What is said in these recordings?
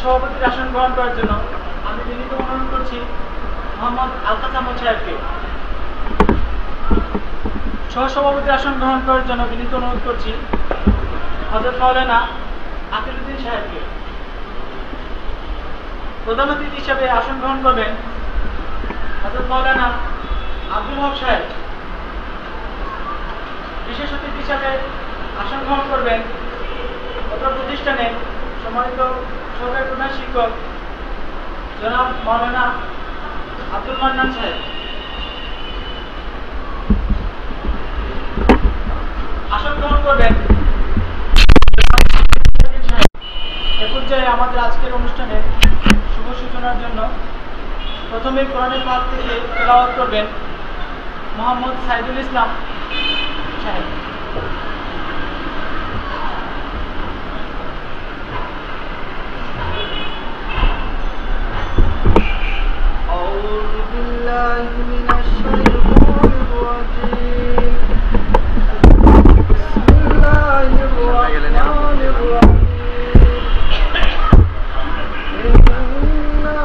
সভাপতির আসন গ্রহণ করার জন্য আমি বিনীত অনুরোধ করছি মোহাম্মদ আলতাফ আহমদ সাহেবকে। সহসভাপতির আসন গ্রহণ করার জন্য বিনীত অনুরোধ করছি হযরত মাওলানা আকিলউদ্দিন সাহেবকে। প্রধান অতিথি হিসেবে আসন গ্রহণ করবেন হযরত মাওলানা আব্দুল হক সাহেব। বিশেষ অতিথি হিসাবে আসন গ্রহণ করবেন অত্র প্রতিষ্ঠানের সম্মানিত সহকারী প্রধান শিক্ষক জনাব মাওলানা আব্দুল মান্নান সাহেব। আসন গ্রহণ করবেন এ পর্যায়ে আমাদের আজকের অনুষ্ঠানের শুভ সূচনার জন্য প্রথমে কোরআনের পাঠ থেকে তেলাওয়াত করবেন মোহাম্মদ সাইদুল ইসলাম সাহেব। أعوذ بالله من الشيطان الرجيم بسم الله الرحمن الرحيم إنا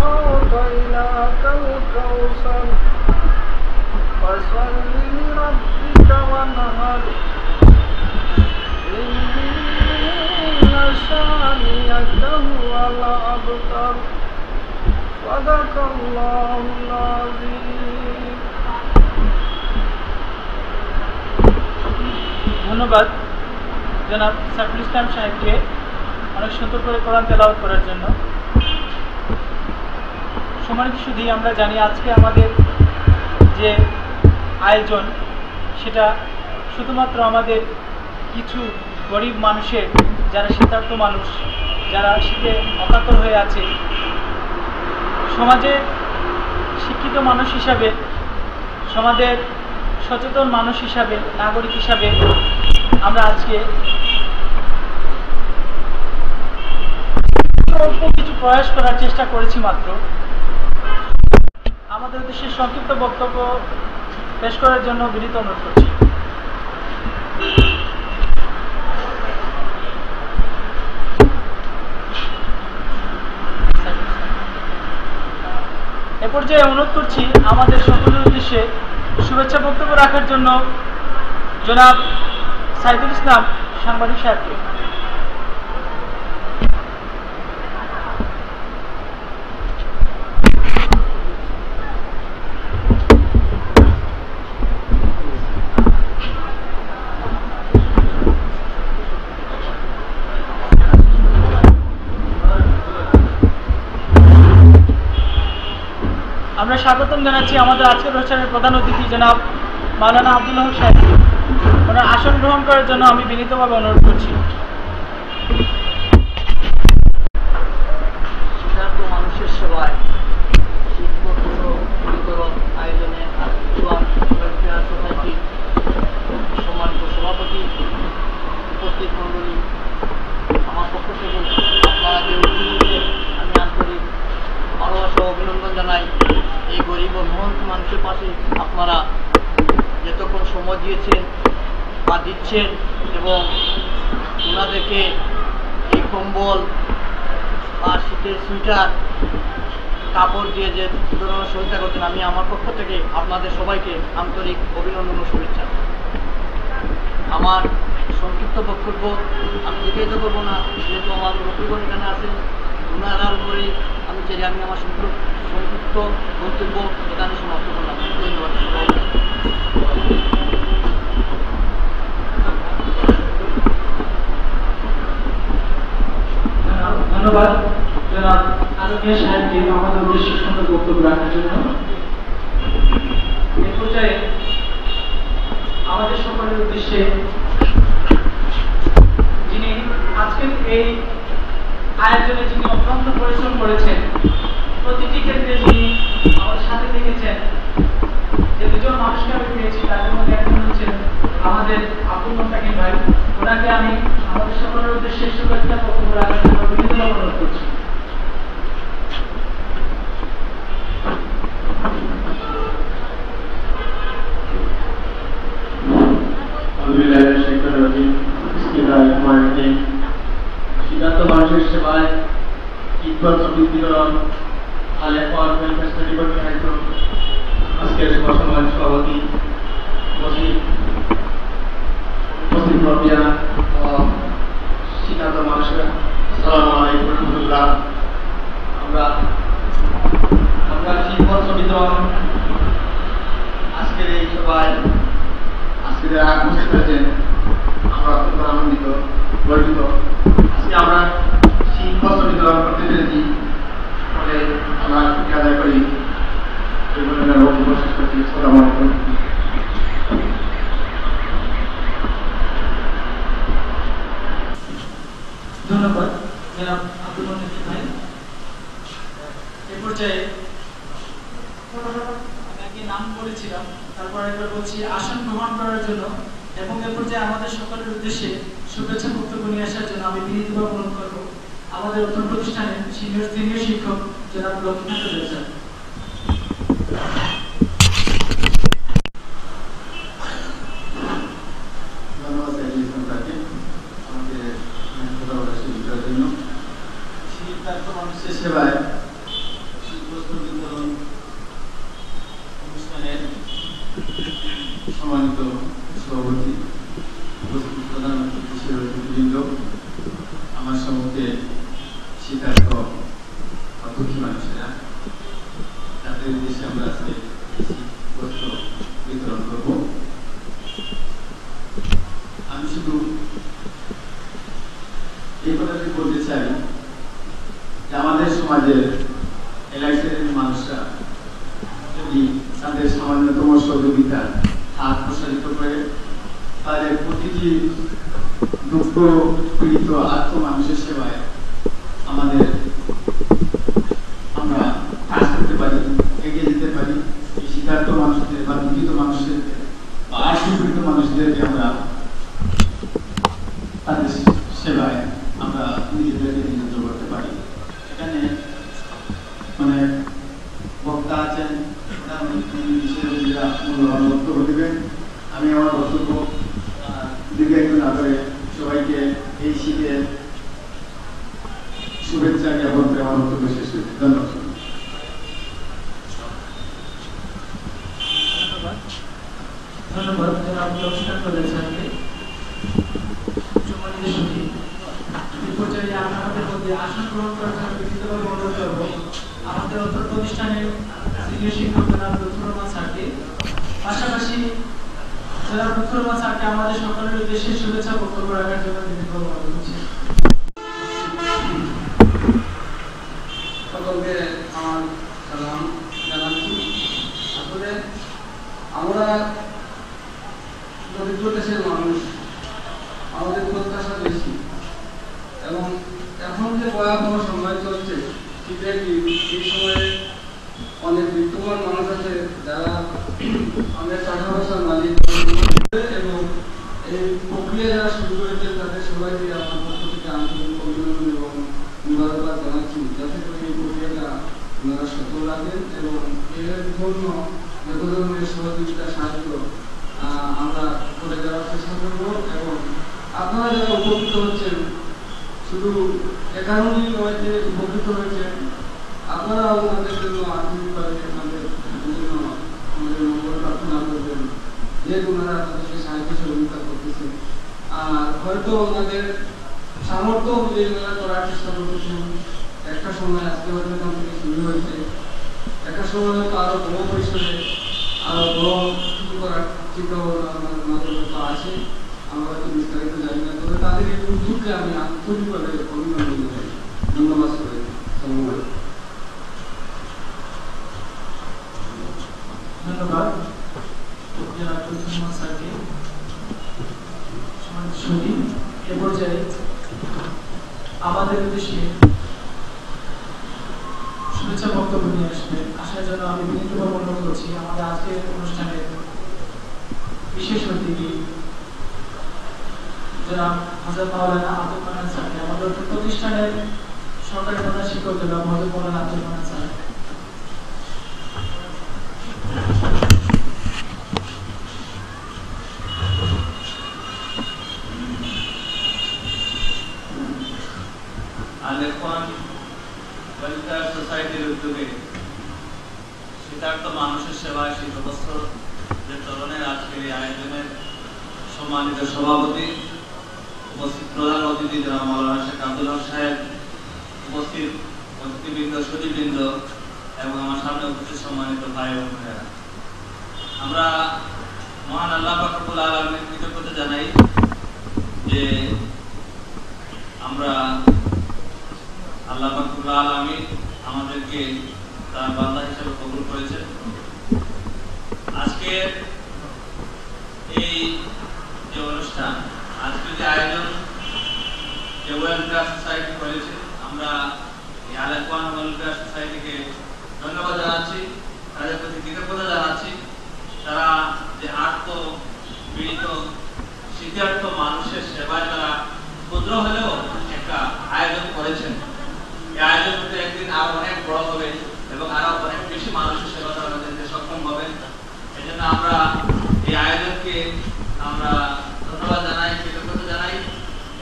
أعطيناك الكوثر فصل لربك وانهر إن شانئك هو الأبتر صدق الله العظيم। ধন্যবাদ জনাব সাইফুল ইসলাম সাহেবকে অনেক সুন্দর করে কোরআন তেলাওয়াত করার জন্য। সম্মানিত সুধী, আমরা জানি আজকে আমাদের যে আয়োজন সেটা শুধুমাত্র আমাদের কিছু গরিব মানুষের, যারা শীতার্ত মানুষ, যারা শীতে অকাতর হয়ে আছে, সমাজের শিক্ষিত মানুষ হিসাবে, সমাজের সচেতন মানুষ হিসাবে, নাগরিক হিসাবে আমরা আজকে অল্প কিছু প্রয়াস করার চেষ্টা করেছি মাত্র। আমাদের উদ্দেশ্যে সংক্ষিপ্ত বক্তব্য পেশ করার জন্য বিনীত অনুরোধ করছি। এ পর্যায়ে অনুরোধ করছি আমাদের সকলের উদ্দেশ্যে শুভেচ্ছা বক্তব্য রাখার জন্য জনাব সাইদুল ইসলাম সাংবাদিক সাহেবকে। আমরা স্বাগতম জানাচ্ছি আমাদের আজকের অনুষ্ঠানের প্রধান অতিথি জনাব মাওলানা আব্দুল হক সাহেব। ওনার আসন গ্রহণ করার জন্য আমি বিনীতভাবে অনুরোধ করছি। শীতার্ত মানুষের সেবায় শীতবস্ত্র বিতরণ আয়োজনে সোসাইটির সম্মানিত সভাপতি, উপস্থিত মণ্ডলী, আমার পক্ষ থেকে আপনারা যে উদ্যোগে আমি আন্তরিক ভালোবাসা অভিনন্দন জানাই। এই গরিব ও মহন্ত মানুষের পাশে আপনারা যতক্ষণ সময় দিয়েছেন বা দিচ্ছেন এবং ওনাদেরকে এই কম্বল বা শীতের সুইটার কাপড় দিয়ে যে ধরনের সহায়তা করছেন, আমি আমার পক্ষ থেকে আপনাদের সবাইকে আন্তরিক অভিনন্দন ও শুভেচ্ছা। আমার সংক্ষিপ্ত বক্তব্য আমি দীর্ঘায়িত করবো না, যেহেতু আমার মুরব্বীগণ এখানে আছেন, ওনারার উপরে আমি চাই আমি আমার সংক্ষিপ্ত বক্তব্য এখানে সমাপ্ত করলাম। ধন্যবাদ। ধন্যবাদ জনাব আলমিয়া সাহেবকে আমাদের উদ্দেশ্যে সুন্দর বক্তব্য রাখার জন্য। এ পর্যায়ে আমাদের সকলের উদ্দেশ্যে যিনি আজকের এই আয়োজনে যিনি অত্যন্ত পরিশ্রম করেছেন, প্রতিটি ক্ষেত্রে যিনি আমাদের সাথে থেকেছেন, যে দুজন মানুষকে আমি পেয়েছি তাদের মধ্যে একজন হচ্ছেন আমাদের আব্দুল মোত্তাকিম ভাই। ওনাকে আমি আমাদের সকলের উদ্দেশ্যে শুভেচ্ছা বক্তব্য রাখার জন্য বিনীতভাবে অনুরোধ করছি। শীতার্ত মানুষের সেবায় শিক্ষক বিতরণ আলেপন ওয়েলফেয়ার স্টাডি বোর্ডের আয়োজিত আজকের সম্মানিত সভাপতি মুসলিম রবিয়া শিক্ষার্থী মানুষেরা আসসালামু আলাইকুম রহমতুল্লাহ। আমরা শিক্ষক বিতরণ আজকের এই সভায় আজকে যারা উপস্থিত হয়েছেন আমরা অত্যন্ত আনন্দিত গর্বিত। আজকে আমরা শিক্ষক বিতরণ করতে পেরেছি ফলে আমরা শুকরিয়া আদায় করি। আসসালামু আলাইকুম। ধন্যবাদ জনাব আব্দুল মজিদ ভাই। এই পর্যায়ে আমি নাম বলেছিলাম, তারপর একবার বলছি আসন গ্রহণ করার জন্য এবং এ পর্যায়ে আমাদের সকলের উদ্দেশ্যে শুভেচ্ছা বক্তব্য নিয়ে আসার জন্য আমি বিনীতভাবে অনুরোধ করব আমাদের অত্র প্রতিষ্ঠানের সিনিয়র শিক্ষক জনাব লক্ষ্মীকান্ত দেব স্যার। মানুষের সেবায় শীতবস্ত্র বিতরণ অনুষ্ঠানের সম্মানিত সভাপতি, উপস্থিত প্রধান অতিথিবৃন্দ, আমার সম্মুখে শিক্ষার্থ দুঃখী মানুষেরা, তাদের উদ্দেশ্যে আমরা আজকে শীতবস্ত্র বিতরণ করব। আমি শুধু এই কথাটি বলতে চাই যে আমাদের সমাজের এলাকার মানুষরা যদি তাদের সামান্যতম সহযোগিতা হাত প্রসারিত করে তাদের প্রতিটি দুঃখ পীড়িত মানুষের সেবায় আমরা কাজ করতে পারি, এগিয়ে যেতে পারি, এই শিক্ষার্থ মানুষদের বা দুঃখিত মানুষদের বা আর্থিক পীড়িত মানুষদেরকে আমরা তাদের সেবায় আমরা নিজেদেরকে নিয়োজিত করতে পারি। এখানে বক্তা আছেন, মূল্যবান বক্তব্য দেবেন। আমি আমার বক্তব্য দীর্ঘায়িত না করে সবাইকে এই শীতের শুভেচ্ছা জ্ঞাপন করে আমার বক্তব্য শেষ হয়েছে। ধন্যবাদ। ধন্যবাদ জনাব লক্ষ্মীকান্ত দেব স্যারকে। সম্মানিত সুধী, এই পর্যায়ে আপনাদের মধ্যে আসন গ্রহণ করার জন্য বিনীতভাবে অনুরোধ করব আমাদের অত্র প্রতিষ্ঠানের সিনিয়র শিক্ষক জনাব লুৎফুর রহমান স্যারকে। পাশাপাশি জনাব লুৎফুর রহমান স্যারকে আমাদের সকলের উদ্দেশ্যে শুভেচ্ছা বক্তব্য রাখার জন্য বিনীতভাবে অনুরোধ করছি। সকলকে আমার সালাম জানাচ্ছি। আসলে আমরা দরিদ্র দেশের মানুষ, আমাদের প্রত্যাশা বেশি এবং এখন যে ভয়াবহ সময় চলছে শীতের এই সময়ে অনেক বিত্তবান মানুষ আছে যারা অনেক টাকা পয়সার মালিক এবং এই প্রক্রিয়া যারা শুরু করেছে তাদের সবাইকে আমার পক্ষ থেকে আন্তরিক অভিনন্দন এবং মুবারকবাদ জানাচ্ছি, যাতে করে এই প্রক্রিয়াটা ওনারা সফল রাখেন এবং এর জন্য যত ধরনের সহযোগিতা সাহায্য আমরা করে যাওয়ার চেষ্টা করব। এবং আপনারা যারা উপকৃত হচ্ছেন শুধু এ কারণেই নয় যে উপকৃত হয়েছেন, আপনারাও ওনাদের জন্য আন্তরিকভাবে আমাদের মঙ্গল প্রার্থনা করবেন, যেহেতু ওনারা তাদেরকে সাহায্য সহযোগিতা করতেছেন। আর হয়তো ওনাদের সামর্থ্য অনুযায়ী ওনারা করার চেষ্টা করতেছেন। একটা সময় আজকে হয়তো এখান থেকে শুরু হয়েছে, একটা সময় হয়তো আরো বড় পরিসরে আরো বড় কিছু করার চিন্তা ভাবনা ওনাদের হয়তো আছে, আমরা হয়তো বিস্তারিত জানি না। তবে তাদের এই উদ্যোগকে আমি আন্তরিকভাবে অভিনন্দন জানাই, ধন্যবাদ করে ধন্যবাদ জনাব লুৎফুর রহমান স্যারকে। সম্মানিত সুধী, এ পর্যায়ে আমাদের উদ্দেশ্যে শুভেচ্ছা বক্তব্য নিয়ে আসার জন্য আমি বিনীতভাবে অনুরোধ করছি আমাদের আজকের অনুষ্ঠানের বিশেষ অতিথি জনাব হযরত মাওলানা আব্দুল মান্নান স্যারকে, আমাদের প্রতিষ্ঠানের সরকারি প্রধান শিক্ষক জনাব হযরত মাওলানা আব্দুল মান্নান স্যার। আলেপন সোসাইটির উদ্যোগে শীতার্থ মানুষের সেবায় শীতবস্ত্র যে তরুণের আজকের এই আয়োজনের সম্মানিত সভাপতি, উপস্থিত প্রধান অতিথি জনাব মাওলানা শেখ আব্দুল হক সাহেব, উপস্থিত অতিথিবৃন্দ, সুধীবৃন্দ এবং আমার সামনে উপস্থিত সম্মানিত ভাই এবং বোনেরা, আমরা মহান আল্লাহ পাক রব্বুল আলামিনের কৃতজ্ঞতা জানাই যে আমরা আল্লাহ পাক রব্বুল আলামিন আমাদেরকে তার বান্দা হিসেবে কবুল করেছেন। আজকে এই যে অনুষ্ঠান, আজকে যে আয়োজন যে ওয়েলফেয়ার সোসাইটি করেছে, আমরা এই আল ইখওয়ান ওয়েলফেয়ার সোসাইটিকে ধন্যবাদ জানাচ্ছি, তাদের প্রতি কৃতজ্ঞতা জানাচ্ছি। তারা যে পীড়িত শীতার্থ মানুষের সেবায় তারা ক্ষুদ্র হলেও একটা আয়োজন করেছেন। এই আয়োজন হতে একদিন আরো অনেক বড় হবে এবং আরো অনেক বেশি মানুষের সেবা তারা দিতে সক্ষম হবেন। এই জন্য আমরা এই আয়োজনকে আমরা ধন্যবাদ জানাই, কৃতজ্ঞতা জানাই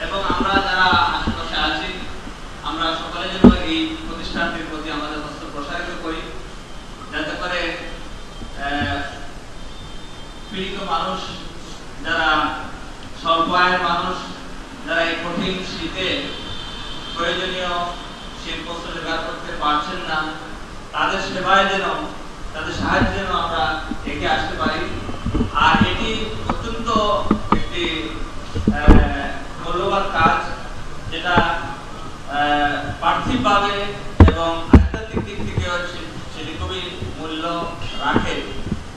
এবং আমরা যারা আশেপাশে আছি আমরা সকলে যেন এই প্রতিষ্ঠানটির প্রতি আমাদের হস্ত প্রসারিত করি, যাতে করে পীড়িত মানুষ, যারা স্বল্প আয়ের মানুষ, যারা এই কঠিন শীতে প্রয়োজনীয় শীতবস্ত্র জোগাড় করতে পারছেন না, তাদের সেবায় যেন, তাদের সাহায্যে যেন আমরা এগিয়ে আসতে পারি। আর এটি অত্যন্ত একটি মূল্যবান কাজ, যেটা পার্থিবভাবে এবং আধ্যাত্মিক দিক থেকেও সেটি খুবই মূল্য রাখে।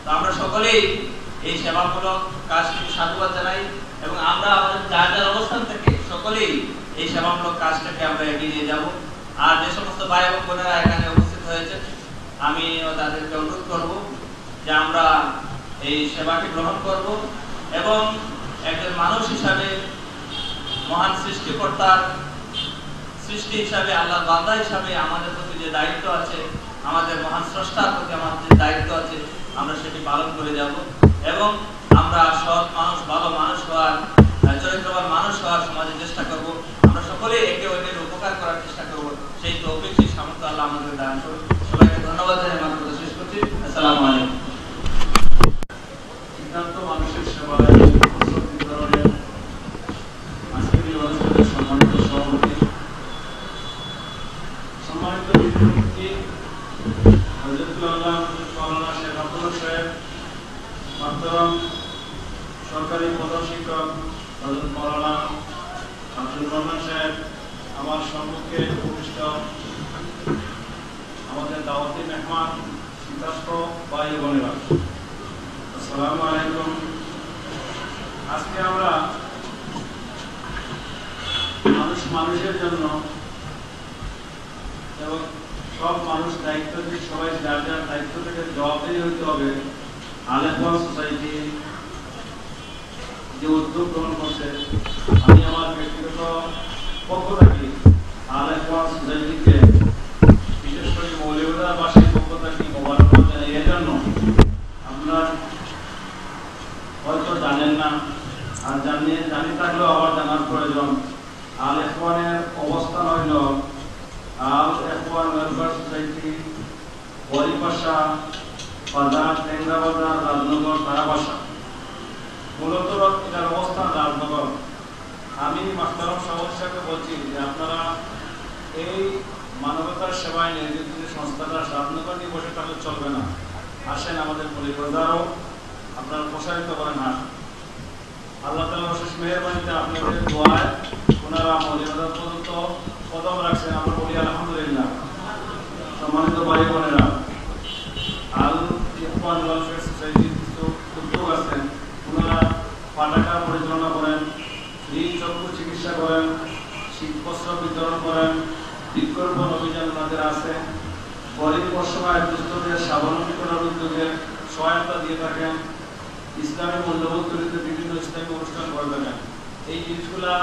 তো আমরা সকলেই এই সেবামূলক কাজটিকে সাধুবাদ জানাই এবং আমরা আমাদের যার যার অবস্থান থেকে সকলেই এই সেবামূলক কাজটাকে আমরা এগিয়ে নিয়ে যাব। আর যে সমস্ত ভাই এবং বোনেরা এখানে উপস্থিত হয়েছে, আমি তাদেরকে অনুরোধ করব যে আমরা এই সেবাকে গ্রহণ করব এবং একজন মানুষ হিসাবে, মহান সৃষ্টিকর্তার সৃষ্টি হিসাবে, আল্লাহর বান্দা হিসাবে আমাদের প্রতি যে দায়িত্ব আছে, আমাদের মহান স্রষ্টার প্রতি আমাদের যে দায়িত্ব আছে, আমরা সেটি পালন করে যাব এবং আমরা সৎ মানুষ, ভালো মানুষ হওয়ার, চরিত্রবান মানুষ হওয়ার সমাজে চেষ্টা করব। আমরা সকলেই একে অন্যের উপকার করার চেষ্টা করব। সেই তৌফিক, সেই সামর্থ্য আল্লাহ আমাদের দান করুন। সবাইকে ধন্যবাদ জানিয়ে আমার কথা শেষ করছি। আসসালামু আলাইকুম। শীতার্থ মানুষের সেবায় ধরনের আজকের এই অনুষ্ঠানের সম্মানিত সভাপতি, সম্মানিত বিদ্যার্থী হযরতুল আল্লাহ মাওলানা শেখ আব্দুল হক সাহেব, মাহতারাম সরকারি প্রধান শিক্ষক হযরত মাওলানা আব্দুল রহমান সাহেব, আমার সম্মুখে উপবিষ্ট আমাদের দাওয়াতি মেহমান, শীতার্থ ভাই বোনেরা, আসসালামু আলাইকুম। আজকে আমরা মানুষের জন্য এবং সব মানুষ দায়িত্ব থেকে, সবাই যার যার দায়িত্ব থেকে জবাবদেহি হইতে হবে। আল ইখওয়ান সোসাইটি যে উদ্যোগ গ্রহণ করছে, আমি আমার ব্যক্তিগত পক্ষ থেকে আল ইখওয়ান সোসাইটিকে, বিশেষ করে মৌলভীবাজারবাসীর পক্ষ থেকে মোবারকবাদ জানাই। এর জন্য আপনার হয়তো জানেন না, আর জানি থাকলেও আবার জানার প্রয়োজন। আল ইখওয়ানের অবস্থান হইল আল ইখওয়ান ওয়েলফেয়ার সোসাইটি, বরিপাশা বাজার, টেংরা বাজার, রাজনগর, তারাবাসা। মূলত এটার অবস্থান রাজনগর। আমি মাহতারাম সভাপতিকে বলছি যে আপনারা এই মানবতার সেবায় নিয়োজিত যে সংস্থাটা, রাজনগর নিয়ে বসে থাকলে চলবে না। আসেন আমাদের পরিবারও আপনারা প্রসারিত করেন। হাত আল্লাহ তাআলার অশেষ মেহেরবানিতে আপনাদের দোয়ায় ওনারা মৌলভীবাজার পর্যন্ত কদম রাখছেন। আমরা বলি আলহামদুলিল্লাহ। সম্মানিত ভাই বোনেরা, আল ইখওয়ান ওয়েলফেয়ার সোসাইটির কিছু উদ্যোগ আছেন। ওনারা পাটাকা পরিচালনা করেন, ঋণ চক্ষু চিকিৎসা করেন, শীতবস্ত্র বিতরণ করেন, বৃক্ষরোপণ অভিযান ওনাদের আছে, গরিব অসহায় দুস্থদের স্বাবলম্বী করার উদ্যোগে সহায়তা দিয়ে থাকেন, ইসলামী মূল্যবোধ তৈরিতে বিভিন্ন ইসলামী অনুষ্ঠান করে থাকেন। এই জিনিসগুলা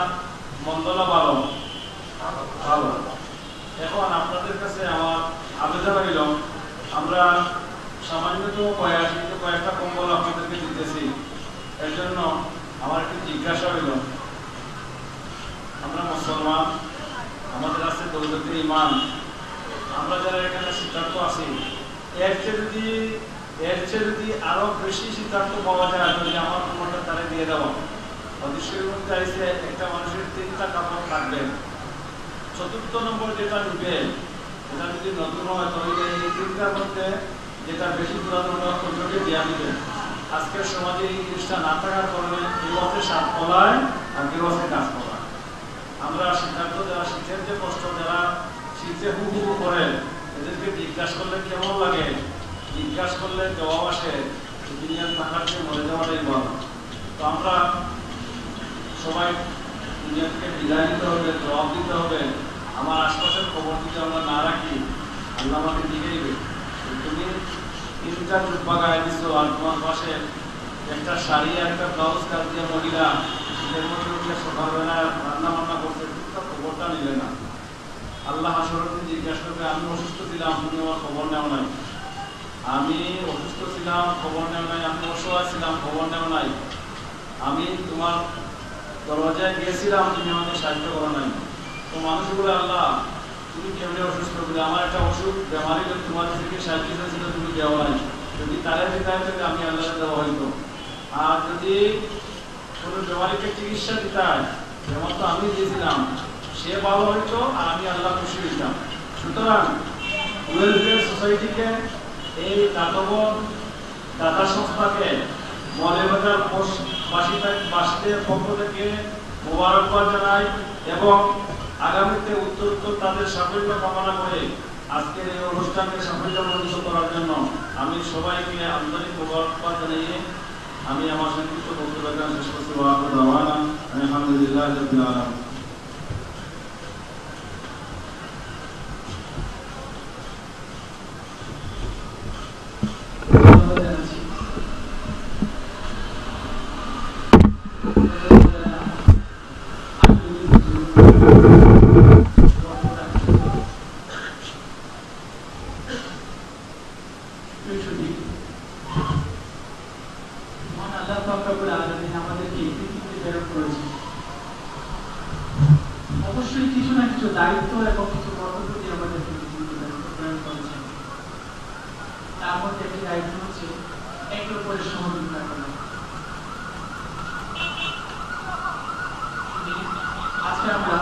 মন্দলা ভালো। এখন আপনাদের কাছে আমার আবেদন হইল, আমরা সামান্যতম কয়েকটা কম্বল আপনাদেরকে দিতেছি। এর জন্য আমার একটু জিজ্ঞাসা হইল, আমরা মুসলমান, আমাদের আছে দৌলতের ইমান, আমরা যারা এখানে সিদ্ধান্ত আছি এর চেয়ে যদি আরো বেশি সিদ্ধান্ত পাওয়া যায়, যদি আমার খবরটা তারা দিয়ে দেওয়া। অদৃশ্যের মধ্যে আইসে একটা মানুষের 3টা কাপড় থাকবে, 4th নম্বর যেটা নিবে এটা যদি নতুন হয় তাহলে এই 3টার মধ্যে যেটা বেশি পুরাতন ওইটাকে দেওয়া দিবে। আজকের সমাজে এই জিনিসটা না থাকার কারণে কেউ আছে সাত পলায় আর কেউ আছে গাছ পলায়। আমরা সিদ্ধান্ত যারা শীতের যে কষ্ট, যারা শীতে হু হু করে, এদেরকে জিজ্ঞাসা করলে কেমন লাগে, জিজ্ঞাসা করলে জবাব আসে দুনিয়ার থাকার চেয়ে মরে যাওয়াটাই বল। তো আমরা সবাই দুনিয়াকে বিদায় দিতে হবে, জবাব দিতে হবে। আমার আশপাশের খবর যদি আমরা না রাখি, আল্লাহ আমাকে দিয়ে দিবে। তুমি 3টা জুব্বা গায়ে দিছো আর তোমার পাশে একটা শাড়ি আর একটা ব্লাউজ কাজ দিয়ে মহিলা শীতের মধ্যে উঠে সকালবেলা রান্না বান্না করতে, খবরটা নিলে না। আল্লাহ হাসরতে জিজ্ঞাসা করবে, আমি অসুস্থ ছিলাম, তুমি আমার খবর নেও নাই। আমি অসুস্থ ছিলাম, খবর নেও নাই। আমি অসহায় ছিলাম, খবর নেও নাই। আমি তোমার দরজায় গিয়েছিলাম, তুমি আমাকে সাহায্য করো নাই। তো মানুষগুলো, আল্লাহ তুমি কেমনি অসুস্থ করলে, আমার একটা অসুখ বেমারি তোমার থেকে সাহায্য করেছিল, তুমি দেওয়া নাই। যদি তারা দিতে হয় আমি আল্লাহ দেওয়া হইতো। আর যদি কোনো বেমারিকে চিকিৎসা দিতে হয়, যেমন তো আমি দিয়েছিলাম, সে ভালো হইতো আর আমি আল্লাহ খুশি হইতাম। সুতরাং ওয়েলফেয়ার সোসাইটিকে, এই দাতা সংস্থাকে মৌলভীবাজার বাসীদের পক্ষ থেকে মোবারকবাদ জানাই এবং আগামীতে উত্তরোত্তর তাদের সাফল্য কামনা করে আজকের এই অনুষ্ঠানকে সাফল্যমণ্ডিত করার জন্য আমি সবাইকে আন্তরিক মোবারকবাদ জানিয়ে আমি আমার সংক্ষিপ্ত বক্তব্য শেষ করছি। আলহামদুলিল্লাহ রাব্বিল আলামিন। অবশ্যই কিছু না কিছু দায়িত্ব এবং কিছু কর্তব্য দিয়ে আমাদের প্রয়োগ করেছেন। তার মধ্যে একটি দায়িত্ব হচ্ছে একে অপরের সহযোগিতা করা। আজকে আমরা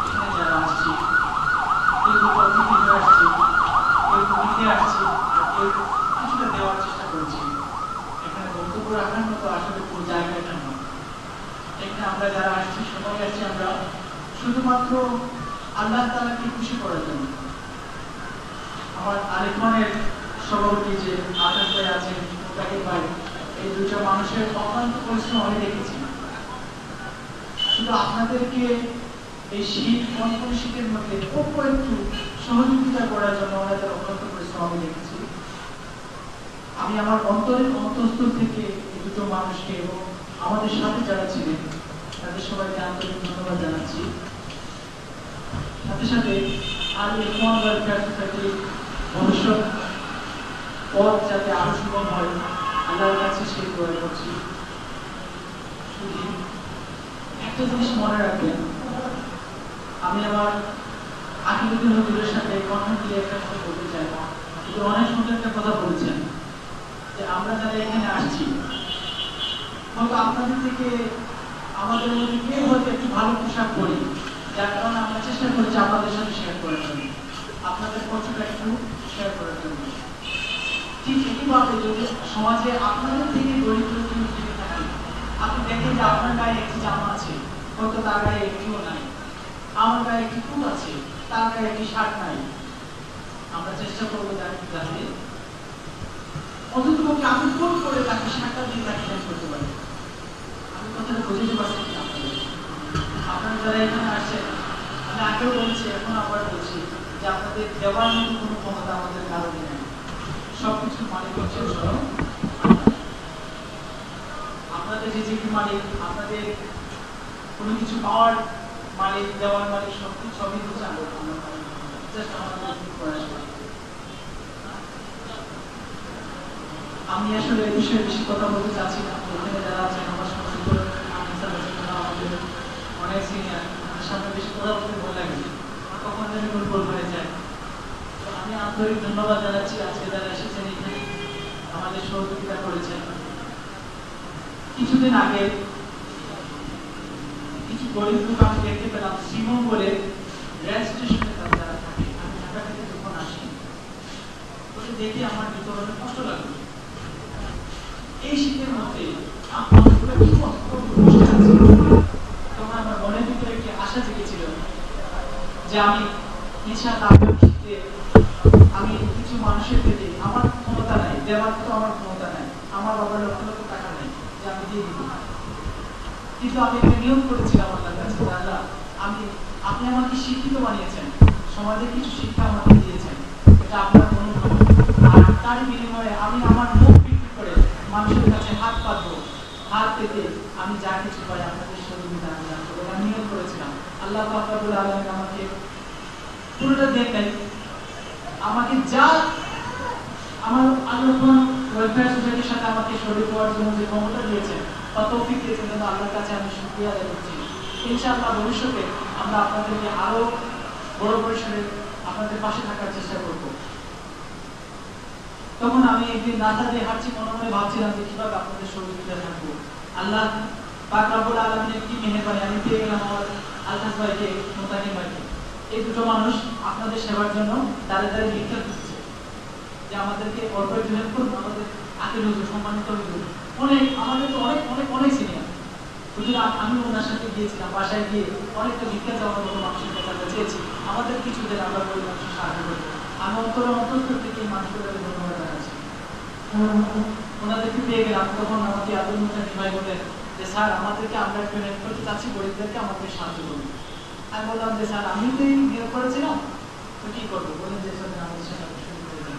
এখানে যারা আসছি, কেউ অতিথি হয়ে আসছি, কেউ নিতে আসছি, আর কেউ কিছুটা দেওয়ার চেষ্টা করছি। এখানে বক্তব্য রাখার মতো আসলে কোনো জায়গাটা নয়। এখানে আমরা যারা আসছি সবাই আসছি আমরা শুধুমাত্র আল্লাহ তাআলাকে খুশি করার জন্য। আমার আরেকজনের সভাপতি যে আকাশ ভাই আছেন, তাকে ভাই, এই 2টা মানুষের অক্লান্ত পরিশ্রম আমি দেখেছি। শুধু আপনাদেরকে এই শীত, কনকনে শীতের মধ্যে অল্প একটু সহযোগিতা করার জন্য ওনাদের অক্লান্ত পরিশ্রম আমি দেখেছি। আমি আমার অন্তরের অন্তঃস্থল থেকে এই 2টো মানুষকে এবং আমাদের সাথে যারা ছিলেন তাদের সবাইকে আন্তরিক ধন্যবাদ জানাচ্ছি। সাথে সাথে আর ইখওয়ান ওয়েলফেয়ার সোসাইটির ভবিষ্যৎ পথ যাতে আরো সুগম হয়, আল্লাহর কাছে সেই দোয়া করছি। শুধু একটা জিনিস মনে রাখবেন, আমি আমার আকিদুদ্দিন হুজুরের সাথে কথা দিয়ে একটা কথা বলতে চাই। কিন্তু অনেক সুন্দর একটা কথা বলেছেন যে আমরা যারা এখানে আসছি, হয়তো আপনাদের থেকে আমাদের মধ্যে কেউ হয়তো একটু ভালো পোশাক পরি, যার কারণে আমরা চেষ্টা করছি আপনাদের সাথে শেয়ার করার জন্য, আপনাদের কষ্টটা একটু শেয়ার করার জন্য। ঠিক একইভাবে যদি সমাজে আপনাদের থেকে দরিদ্র কেউ থেকে থাকে, আপনি দেখেন যে আপনার গায়ে একটি জামা আছে, হয়তো তার গায়ে একটিও নাই। আমার গায়ে একটি কোট আছে, তার গায়ে একটি শার্ট নাই। আমরা চেষ্টা করবো যাতে অন্ততপক্ষে আপনি ফোন করে তাকে শার্টটা দিয়ে তাকে হেল্প করতে পারেন। আমি কথাটা বুঝতে পারছি আপনাদের। আপনারা যারা এখানে আসছেন, আমি আগেও বলছি, এখন আবার বলছি যে আপনাদের দেওয়ার মতো কোনো ক্ষমতা আমাদের কারণে নেই। সবকিছু মালিক হচ্ছে স্বয়ং আপনাদের রিজিকের মালিক, আপনাদের কোনো কিছু পাওয়ার মালিক, দেওয়ার মালিক, সবকিছু সবই হচ্ছে আমরা। জাস্ট আমাদের প্রয়াস। আমি আসলে এই বিষয়ে বেশি কথা বলতে চাচ্ছি না। এখানে যারা আছেন আমার সমস্ত আমাদের অনেক সিনিয়র, সামনে বেশি কথা বলতে ভয় লাগে, কখন যেন ভুল হয়ে যায়। আমি আন্তরিক ধন্যবাদ জানাচ্ছি আজকে যারা এসেছেন এখানে আমাদের সহযোগিতা করেছেন। কিছুদিন আগে কিছু গরিব লোক আমি দেখতে পেলাম শ্রীমঙ্গলে রেল স্টেশনে তারা থাকে। আমি ঢাকা থেকে যখন আসি ওটা দেখে আমার ভিতরে অনেক কষ্ট লাগলো। এই শীতের মধ্যে মানুষগুলো কি কষ্টে আছে। তখন আমার মনের ভিতরে একটি আশা জেগেছিল যে আমি ইনশাআল্লাহ শীতে আমি কিছু মানুষের দিকে, আমার ক্ষমতা নাই দেওয়ার, তো আমার ক্ষমতা নাই, আমার বাবার লক্ষ লক্ষ টাকা নেই যে আমি দিয়ে দিব, কিন্তু আমি একটা নিয়ম করেছিলাম আল্লাহর কাছে, আল্লাহ আপনি আমাকে শিক্ষিত বানিয়েছেন, সমাজে কিছু শিক্ষা আমাকে দিয়েছেন, এটা আপনার অনুভব, আর তার বিনিময়ে আমি আমার মুখ বিক্রি করে মানুষের কাছে হাত পাতবো, হাত পেতে আমি যা কিছু পাই আপনাদের সহযোগিতা আমি দান করবো। আমি নিয়ম করেছিলাম। আল্লাহ পাক রব্বুল আলামিন আমাকে পুরোটা দেন নাই, আমাকে যা আমার আল্লাহ ওয়েলফেয়ার সোসাইটির সাথে আমাকে শরীর হওয়ার জন্য যে ক্ষমতা দিয়েছেন বা তৌফিক দিয়েছেন, কিন্তু আল্লাহর কাছে আমি শুকরিয়া আদায় করছি। ইনশাআল্লাহ ভবিষ্যতে আমরা আপনাদেরকে আরো বড় পরিসরে আপনাদের পাশে থাকার চেষ্টা করব। তখন আমি একদিন রাস্তা দিয়ে হাঁটছি, মনে মনে ভাবছিলাম যে কিভাবে আপনাদের সহযোগিতা থাকবো। আল্লাহ পাক রব্বুল আলামিনের কি মেহেরবানি, আমি পেয়ে গেলাম আমার আলতাফ ভাইকে, মোতাকিম ভাইকে। এই দুটো মানুষ আপনাদের সেবার জন্য দাঁড়িয়ে দাঁড়িয়ে ভিক্ষা করছে যে আমাদেরকে কর্পোরেট হেল্প করুন, আমাদের আকিল হুজুর, সম্মানিত হুজুর, অনেক আমাদের তো অনেক অনেক অনেক সিনিয়র হুজুর। আমি ওনার সাথে গিয়েছিলাম, বাসায় গিয়ে অনেকটা ভিক্ষা চাওয়ার মতো মানুষের কাছে আমরা চেয়েছি, আমাদের কিছুদের আমরা ওই মানুষের সাহায্য করবো। আমি অন্তর থেকে এই মানুষগুলোকে ধন্যবাদ জানাচ্ছি। ওনাদেরকে পেয়ে গেলাম, তখন আমাকে আব্দুল মুতাকিম ভাই বললেন যে স্যার আমাদেরকে, আমরা একটু হেল্প করতে চাচ্ছি, গরিবদেরকে আমাদের সাহায্য করুন। আমি বললাম যে স্যার আমি তো এই নিয়োগ করেছিলাম, তো কি করবো, বলেন যে আমাদের সাথে শুরু করে দিন,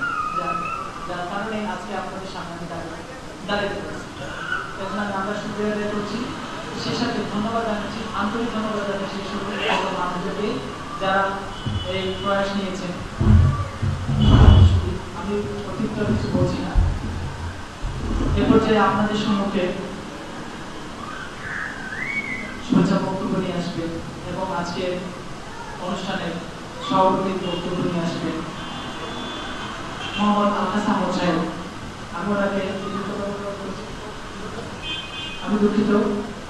যার কারণে আজকে আপনাদের সামনে আমি দাঁড়িয়ে পড়েছি। এখন আমরা শুক্রিয়া আদায় করছি, সে সাথে ধন্যবাদ জানাচ্ছি, আন্তরিক ধন্যবাদ জানাচ্ছি সকল মানুষদেরকে যারা এই প্রয়াস নিয়েছেন। আমি অতিরিক্ত কিছু বলছি না। এরপর যে আপনাদের সম্মুখে শুভেচ্ছা বক্তব্য নিয়ে আসবেন এবং আজকের অনুষ্ঠানের সভাপতির বক্তব্য নিয়ে আসবেন মোহাম্মদ আলতাফ আহমদ সাহেব। আমি ওনাকে আমি দুঃখিত,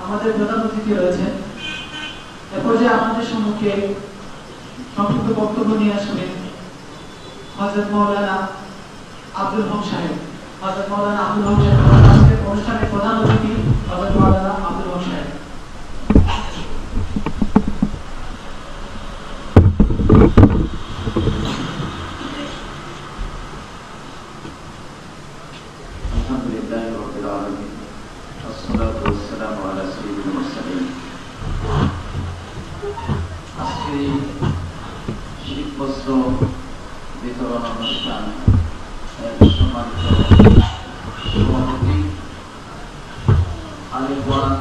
আমাদের প্রধান অতিথি রয়েছেন। এরপর যে আপনাদের সম্মুখে সংক্ষিপ্ত বক্তব্য নিয়ে আসবেন হযরত মাওলানা আব্দুল হক সাহেব। হযরত মাওলানা আব্দুল হক সাহেব আজকের অনুষ্ঠানের প্রধান অতিথি, হযরত মাওলানা আব্দুল হক সাহেব। আলহামদুলিল্লাহি রাব্বিল আলামিন, ওয়াসসালাতু ওয়াসসালামু আলা সাইয়্যিদিল মুরসালিন। আজকে শীতবস্ত্র বিতরণ অনুষ্ঠান সম্মানিত সভাপতি, আলিফওয়ান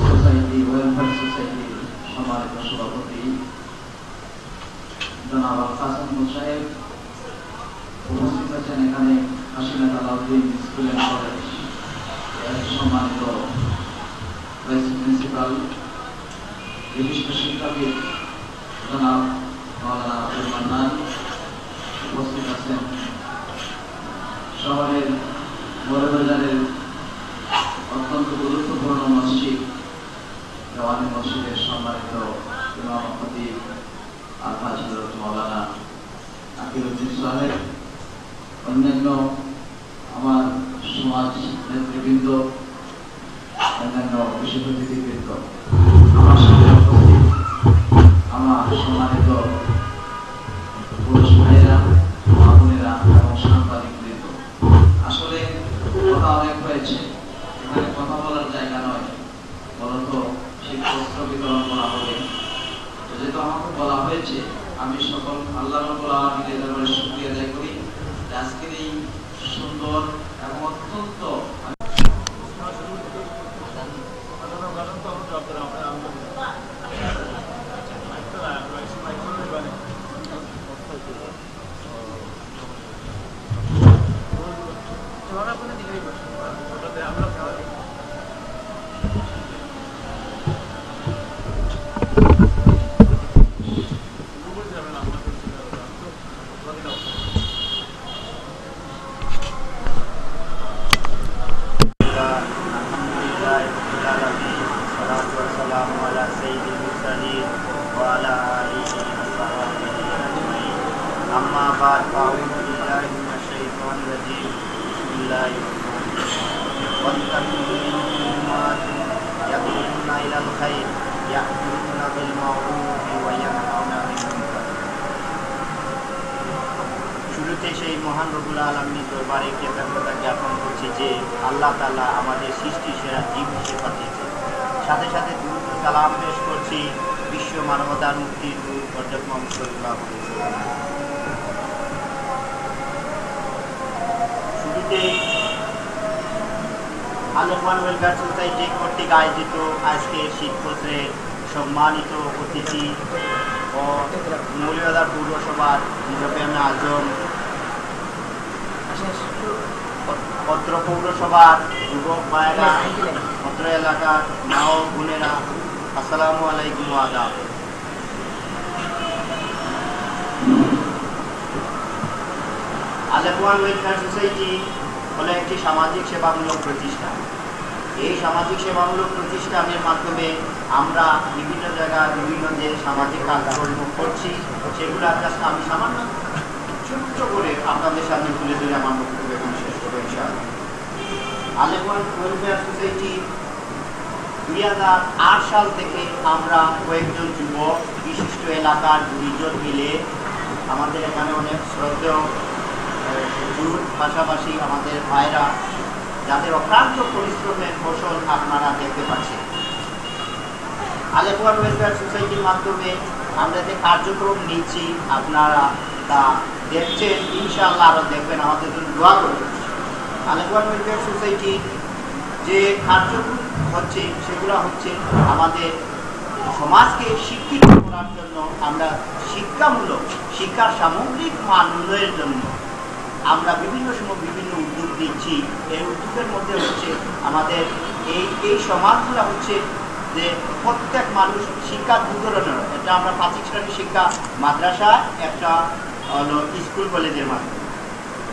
সোসাইটি, ওয়েলফেয়ার সোসাইটির সম্মানিত সভাপতি জনাব কাসেম সাহেব, উপস্থিত আছেন এখানে Hasina Alauddin school and college সম্মানিত ভাইস প্রিন্সিপাল, বিশিষ্ট শিক্ষাবিদ জনাব মাওলানা আব্দুল মান্নান, উপস্থিত আছেন শহরের বড়বাজারের অত্যন্ত গুরুত্বপূর্ণ মসজিদ জওয়ানি মসজিদের সম্মানিত ইমাম খতিব আলহাজ হযরত মাওলানা আকিলউদ্দিন সাহেব, অন্যান্য আমার সমাজ নেতৃবৃন্দ, অন্যান্য বিশেষ অতিথিবৃন্দ, আমার সাথে উপস্থিত আমার সম্মানিত পুরুষ ভাইয়েরা, মা বোনেরা এবং সাংবাদিকবৃন্দ। আসলে কথা অনেক হয়েছে, এখানে কথা বলার জায়গা নয়, বলত শীতবস্ত্র বিতরণ করা হবে। যেহেতু আমাকে বলা হয়েছে, আমি সকল আল্লাহ রাব্বুল আলামিনের দরবারে শুকরিয়া আদায় করি যে আজকের এই সুন্দর এবং অত্যন্ত শুরুতে সেই মহান রব্বুল আলামিনের দরবারে কৃতজ্ঞতা জ্ঞাপন করছি যে আল্লাহ তাআলা আমাদের সৃষ্টি সেরা জীব হিসেবে পাঠিয়েছেন। সাথে সাথে দুরূদ ও সালাম পেশ করছি বিশ্ব মানবতার মুক্তির দূত হযরত মুহাম্মদ সাল্লাল্লাহু আলাইহি ওয়াসাল্লাম। শুরুতে আল ইখওয়ান ওয়েলফেয়ার সোসাইটি কর্তৃক আয়োজিত আজকে শীতপত্রের সম্মানিত অতিথি ও মৌলভীবাজার পৌরসভার নিজাম আজম, পত্র পৌরসভার যুবক ভাইয়েরা, পত্র এলাকার মা ও বোনেরা, আসসালামু আলাইকুম আদাব। আল ইখওয়ান ওয়েলফেয়ার সোসাইটি হলো একটি সামাজিক সেবামূলক প্রতিষ্ঠান। এই সামাজিক সেবামূলক প্রতিষ্ঠানের মাধ্যমে আমরা বিভিন্ন জায়গায় বিভিন্ন যে সামাজিক কাজকর্ম করছি সেগুলো জাস্ট আমি সামান্য ছোট্ট করে আপনাদের সামনে তুলে ধরে আমার বক্তব্য এখন শেষ করবো ইনশাআল্লাহ। আল ইখওয়ান ওয়েলফেয়ার সোসাইটি 2008 সাল থেকে আমরা কয়েকজন যুবক বিশিষ্ট এলাকার 2 জন মিলে আমাদের এখানে অনেক শ্রদ্ধেয় পাশাপাশি আমাদের ভাইরা যাদের অক্লান্ত পরিশ্রমের ফসল আপনারা দেখতে পাচ্ছেন। আল ইখওয়ান ওয়েলফেয়ার সোসাইটির মাধ্যমে আমরা যে কার্যক্রম নিচ্ছি আপনারা তা দেখছেন, ইনশাআল্লাহ আরও দেখবেন, আমাদের জন্য দোয়া করবেন। আল ইখওয়ান ওয়েলফেয়ার সোসাইটি যে কার্যক্রম হচ্ছে সেগুলো হচ্ছে আমাদের সমাজকে শিক্ষিত করার জন্য, আমরা শিক্ষামূলক শিক্ষার সামগ্রিক মান উন্নয়নের জন্য আমরা বিভিন্ন সময় বিভিন্ন উদ্যোগ নিচ্ছি। এই উদ্যোগের মধ্যে হচ্ছে আমাদের এই সমাজগুলো হচ্ছে যে প্রত্যেক মানুষ শিক্ষা 2 ধরনের, এটা আমরা প্রাথমিক শ্রেণী শিক্ষা মাদ্রাসা, একটা হলো স্কুল কলেজের মাধ্যমে।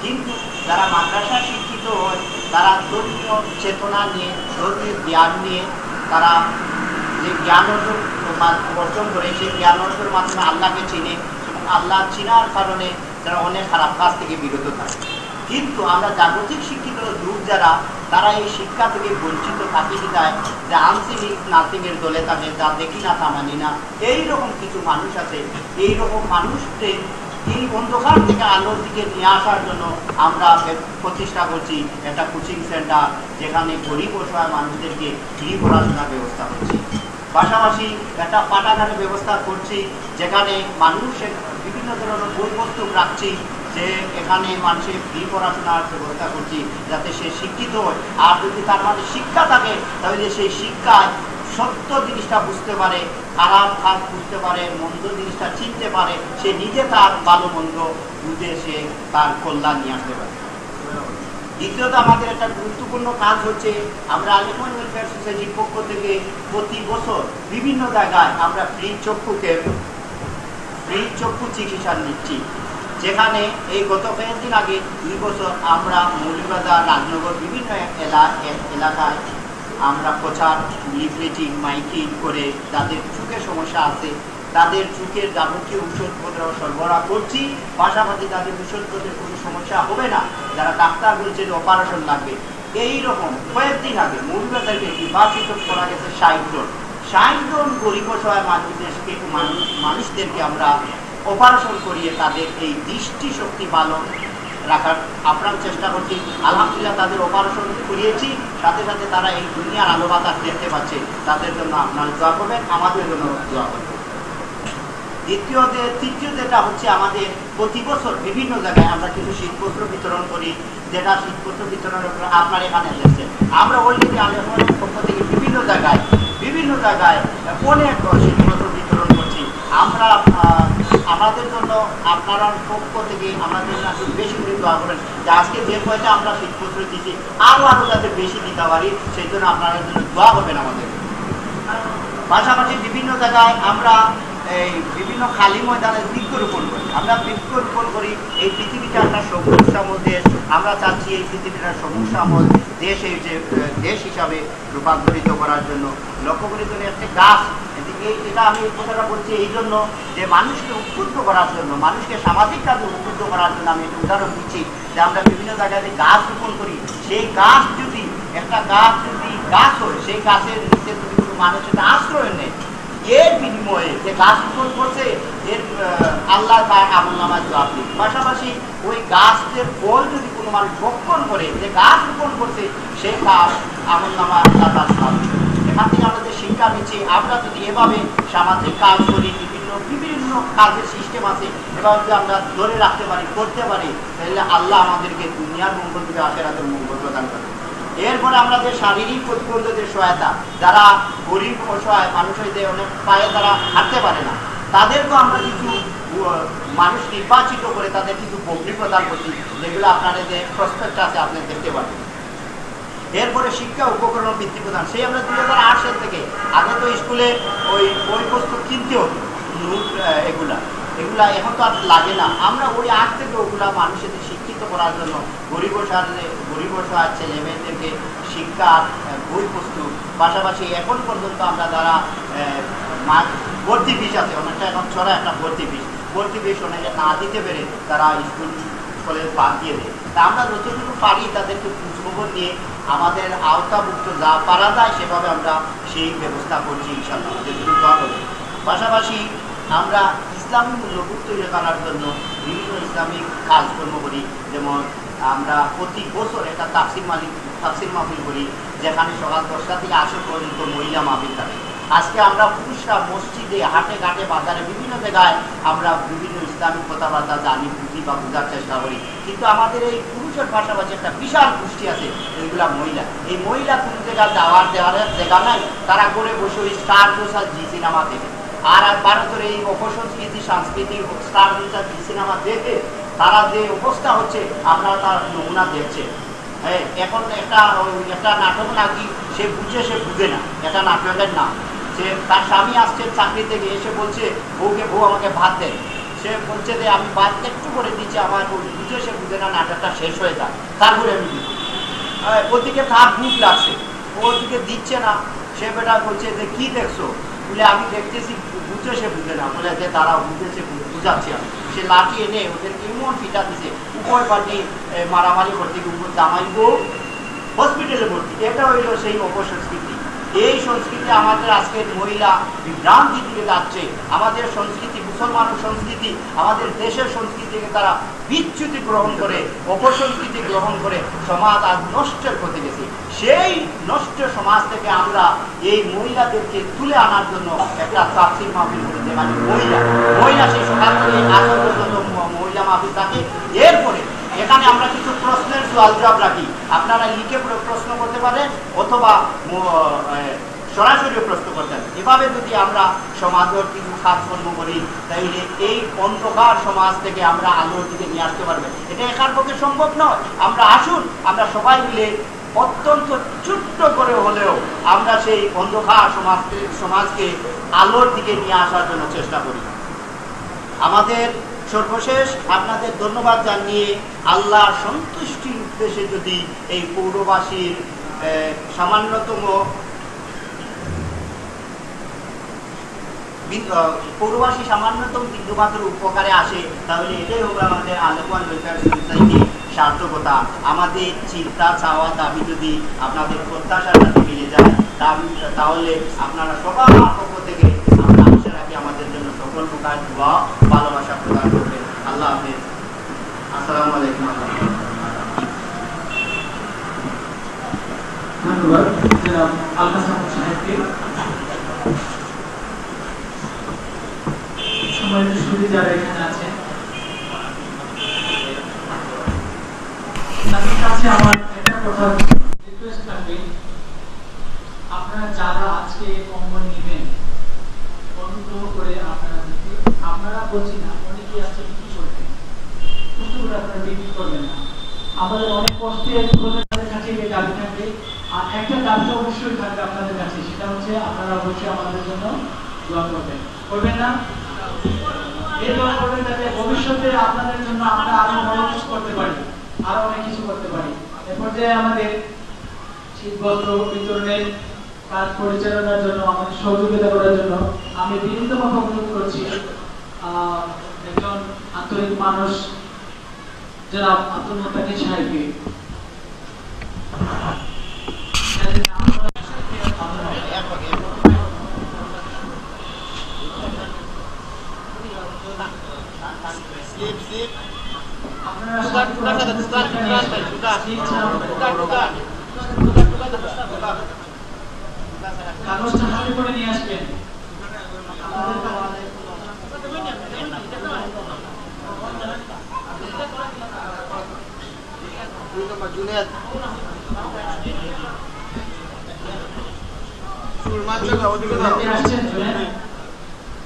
কিন্তু যারা মাদ্রাসা শিক্ষিত হয় তারা ধর্মীয় চেতনা নিয়ে, ধর্মীয় জ্ঞান নিয়ে তারা যে জ্ঞান অর্জন করে সেই জ্ঞান অর্জনের মাধ্যমে আল্লাহকে চিনে এবং আল্লাহ চিনার কারণে যারা অনেক খারাপ কাজ থেকে বিরত থাকে। কিন্তু আমরা জাগতিক শিক্ষিত যুগ যারা, তারা এই শিক্ষা থেকে বঞ্চিত থাকি বিদায় যে আনসিলিং নার্সিংয়ের দলে থাকে, যা দেখি না তা মানি না, এইরকম কিছু মানুষ আছে। এইরকম মানুষদের এই অন্ধকার থেকে আলোর দিকে নিয়ে আসার জন্য আমরা প্রতিষ্ঠা করছি একটা কোচিং সেন্টার, যেখানে গরিব অসহায় মানুষদেরকে ফ্রি পড়াশোনার ব্যবস্থা করছি। পাশাপাশি একটা পাঠাগারের ব্যবস্থা করছি, যেখানে মানুষের বিভিন্ন ধরনের বইপত্র রাখছি, যে এখানে মানুষের ফ্রি পড়াশোনার ব্যবস্থা করছি যাতে সে শিক্ষিত হয়। আর যদি তার মানে শিক্ষা থাকে তাহলে সেই শিক্ষায় সত্য জিনিসটা বুঝতে পারে, খারাপ কাজ বুঝতে পারে, মন্দ জিনিসটা চিনতে পারে, সে নিজে তার ভালো মন্দ বুঝে সে তার কল্যাণ নিয়ে আসতে পারে। দ্বিতীয়ত আমাদের একটা গুরুত্বপূর্ণ কাজ হচ্ছে আমরা আল ইখওয়ান ওয়েলফেয়ার সোসাইটির পক্ষ থেকে প্রতি বছর বিভিন্ন জায়গায় আমরা ফ্রি চক্ষু চিকিৎসা নিচ্ছি, যেখানে এই গত কয়েকদিন আগে 2 বছর আমরা মৌলভীবাজার, রাজনগর বিভিন্ন এলাকায় আমরা প্রচার, লিফলেটিং, মাইকিং করে যাদের চোখের সমস্যা আছে তাদের চোখের যাবতীয় ওষুধপত্র সরবরাহ করছি। পাশাপাশি তাদের ওষুধপত্রের কোনো সমস্যা হবে না, যারা ডাক্তার বলছে যে অপারেশন লাগবে, এইরকম কয়েকদিন আগে মৌলভীবাজারকে নির্বাচিত করা গেছে 60 জন গরিব অসহায় মানুষদেরকে আমরা অপারেশন করিয়ে তাদের এই দৃষ্টিশক্তি ভালো রাখার আপ্রাণ চেষ্টা করছি। আলহামদুলিল্লাহ তাদের অপারেশন করিয়েছি, সাথে সাথে তারা এই দুনিয়ার আলো বাতাস দেখতে পাচ্ছে। তাদের জন্য আপনারা দোয়া করবেন, আমাদের জন্য দোয়া করবেন। তৃতীয় যেটা হচ্ছে আমাদের প্রতি বছর বিভিন্ন জায়গায় আমরা কিছু শীতপত্র বিতরণ করি, যেটা শীতপত্র বিতরণের উপর আপনার এখানে এসেছে। আমরা অলরেডি আমাদের পক্ষ থেকে বিভিন্ন জায়গায় অনেক শীতপত্র বিতরণ করছি। আমরা আমাদের জন্য আপনারা পক্ষ থেকে আমাদের জন্য বেশি করে দোয়া করেন যে আজকে যে কয়টা আমরা শীতপত্র দিচ্ছি আরও যাতে বেশি দিতে পারি, সেই জন্য আপনাদের জন্য দোয়া করবেন আমাদের। পাশাপাশি বিভিন্ন জায়গায় আমরা এই বিভিন্ন খালি ময়দানে বৃক্ষরোপণ করি। আমরা বৃক্ষরোপণ করি, এই পৃথিবীটা একটা সমস্যাময় দেশ, আমরা চাচ্ছি এই পৃথিবীটা সমস্যাময় দেশ হিসাবে রূপান্তরিত করার জন্য লক্ষ্য করি জন্য একটা গাছ। এটা আমি এই কথাটা বলছি এই জন্য যে মানুষকে উদ্বুদ্ধ করার জন্য, মানুষকে সামাজিক কাজে উদ্বুদ্ধ করার জন্য আমি একটা উদাহরণ দিচ্ছি যে আমরা বিভিন্ন জায়গায় গাছ রোপণ করি, সেই গাছ যদি একটা গাছ যদি গাছ হয়, সেই গাছের নিচে যদি কোনো মানুষ এটা আশ্রয় নেয়, এর বিনিময়ে যে গাছ রোপণ করছে এর আল্লাহ তার আমলনামায় জবাব দিবে। পাশাপাশি ওই গাছের ফল যদি কোনো মানুষ ভক্ষণ করে, যে গাছ রোপণ করছে সেই গাছ আমলনামা আল্লাহ তার জবাব দিবে। এখান থেকে আমাদের শিক্ষা নিচ্ছি, আমরা যদি এভাবে সামাজিক কাজ করি, বিভিন্ন কাজের সিস্টেম আছে, এবার যদি আমরা ধরে রাখতে পারি, করতে পারি, তাহলে আল্লাহ আমাদেরকে দুনিয়ার মঙ্গল থেকে আখিরাতের মঙ্গল প্রদান করে। এরপরে আমাদের শারীরিক প্রতিবন্ধীদের সহায়তা, যারা গরিব অসহায় মানুষ হইতে অনেক পায়ে তারা হাঁটতে পারে না, তাদেরকেও আমরা কিছু মানুষ নির্বাচিত করে তাদের কিছু বকরি প্রদান করছি, যেগুলো আপনাদের যে প্রসপেক্ট আছে আপনি দেখতে পাবেন। এরপরে শিক্ষা উপকরণ বৃত্তি প্রদান, সেই আমরা 2008 সাল থেকে, আগে তো স্কুলে ওই বই পুস্তক কিনতে হতো, এগুলা এখন তো আর লাগে না, আমরা ওই আগ থেকে ওগুলা মানুষেদের শিক্ষিত করার জন্য গরিব অসহায় ছেলে মেয়েদেরকে শিক্ষার বই পুস্তক, পাশাপাশি এখন পর্যন্ত আমরা যারা ভর্তি ফিস আছে, অনেকটা এখন ছড়া একটা ভর্তি ফিস অনেকে না দিতে পেরে তারা স্কুল কলেজ বাদ দিয়ে দেয়। তা আমরা যতটুকু পারি তাদেরকে খোঁজখবর নিয়ে আমাদের আওতাভুক্ত যা পারা যায় সেভাবে আমরা সেই ব্যবস্থা করছি ইনশাআল্লাহ, যেটুকু দোয়া হবে। পাশাপাশি আমরা ইসলামী মূল্যবোধ তৈরি করার জন্য বিভিন্ন ইসলামিক কাজকর্ম করি, যেমন আমরা প্রতি বছর একটা তাফসির মাহফিল করি, যেখানে সকাল 10টা থেকে আসর পর্যন্ত মহিলা মাহফিল থাকে। আজকে আমরা পুরুষরা মসজিদে, হাটে ঘাটে, বাজারে বিভিন্ন জায়গায় আমরা বিভিন্ন ইসলামিক কথাবার্তা জানি, বুঝি বা বোঝার চেষ্টা করি, কিন্তু আমাদের এই পুরুষের পাশাপাশি একটা বিশাল গোষ্ঠী আছে, এইগুলা মহিলা। এই মহিলা কোনো জায়গায় দেওয়ার জায়গা নাই, তারা করে বসে ওই স্টার জোসা জি সিনেমা দেখে, আর ভারতের এই অপসংস্কৃতি সাংস্কৃতিক স্টার জোসা জি সিনেমা দেখে তারা যে অবস্থা হচ্ছে আপনারা তার নমুনা দেখছেন। হ্যাঁ, এখন একটা নাটক নাকি সে বুঝে না, এটা নাটকের নাম। সে তার স্বামী আসছে চাকরি থেকে, এসে বলছে বউকে, বউ আমাকে ভাত দেয়, সে বলছে যে আমি ভাত একটু করে দিচ্ছি, আমার বুঝে না, নাটকটা শেষ হয়ে যায়, তারপরে আমি দিচ্ছি। ওদিকে তার ভুক লাগছে, ওদিকে দিচ্ছে না, সে বেটা বলছে যে কি দেখছো, বলে আমি দেখতেছি, বুঝে না, বলে যে তারা বুঝাচ্ছি আমি। সে লাঠি এনে ওদেরকে এমন পিটা দিছে, উপর পাল্টি মারামারি করতে গিয়ে উপর জামাই বউ হসপিটালে ভর্তি। এটা হইল সেই অপসংস্কৃতি। এই সংস্কৃতি আমাদের আজকের মহিলা বিভ্রান্তি দিকে যাচ্ছে। আমাদের সংস্কৃতি, মুসলমান সংস্কৃতি, আমাদের দেশের সংস্কৃতিকে তারা বিচ্যুতি গ্রহণ করে, অপসংস্কৃতি গ্রহণ করে সমাজ আজ নষ্টের পথে গেছে। সেই নষ্ট সমাজ থেকে আমরা এই মহিলাদেরকে তুলে আনার জন্য একটা তাফসীর মাহফিল করে, যেখানে মহিলা সেই সকাল থেকে আসর পর্যন্ত মহিলা মাহফিল থাকে। এরপরে এখানে আমরা কিছু প্রশ্নের জবাব রাখি, আপনারা লিখে প্রশ্ন করতে পারেন অথবা সরাসরি প্রশ্ন করতেন। এভাবে যদি আমরা সমাজের কিছু কাজকর্ম করি, তাইলে এই অন্ধকার সমাজ থেকে আমরা আলোর দিকে নিয়ে আসতে পারবেন। এটা একার পক্ষে সম্ভব নয়। আমরা আসুন, আমরা সবাই মিলে অত্যন্ত ছোট্ট করে হলেও আমরা সেই অন্ধকার সমাজকে আলোর দিকে নিয়ে আসার জন্য চেষ্টা করি। আমাদের সর্বশেষ আপনাদের ধন্যবাদ জানিয়ে আল্লাহ সন্তুষ্টির উদ্দেশ্যে যদি এই পৌরবাসীর সামান্যতম বিন্দুমাত্র উপকারে আসে, তাহলে এটাই হবে আমাদের আলেকুয়ান ওয়েলফেয়ার সোসাইটি সার্থকতা। আমাদের চিন্তা, চাওয়া, দাবি যদি আপনাদের প্রত্যাশার সাথে মিলে যায়, তাহলে আপনারা সবার পক্ষ থেকে আমরা আশা রাখি আমাদের জন্য সকল প্রকার দোয়া, ভালোবাসা প্রদান করবেন। আল্লাহ হাফেজ। আসসালামু আলাইকুম। ধন্যবাদ আলতাফ সাহেবকে। সম্মানিত সুধী যারা এখানে আছেন, তাদের কাছে আমার একটা কথা রিকোয়েস্ট থাকবে, আপনারা যারা আজকে কম্বল নেবেন অনুগ্রহ করে আপনারা বলছি না, অনেকেই আছে বিক্রি করবেন, কিন্তু আপনারা বিক্রি করবেন না। আমাদের অনেক কষ্টে আপনাদের কাছে এই দাবি থাকবে, আর একটা দাবি অবশ্যই থাকবে আপনাদের কাছে, সেটা হচ্ছে আপনারা অবশ্যই আমাদের জন্য দোয়া করবেন। করবেন না? এই দোয়া করবেন যাতে ভবিষ্যতে আপনাদের জন্য আমরা আরো বড় কিছু করতে পারি, আরো অনেক কিছু করতে পারি। এ পর্যায়ে আমাদের শীতবস্ত্র বিতরণের কাজ পরিচালনার জন্য, আমাদের সহযোগিতা করার জন্য আমি বিনীতভাবে অনুরোধ করছি একজন আন্তরিক মানুষ জনাব আব্দুল মুত্তাকিন সাহেবকে। কাগজটা হাতে করে নিয়ে আসবেন।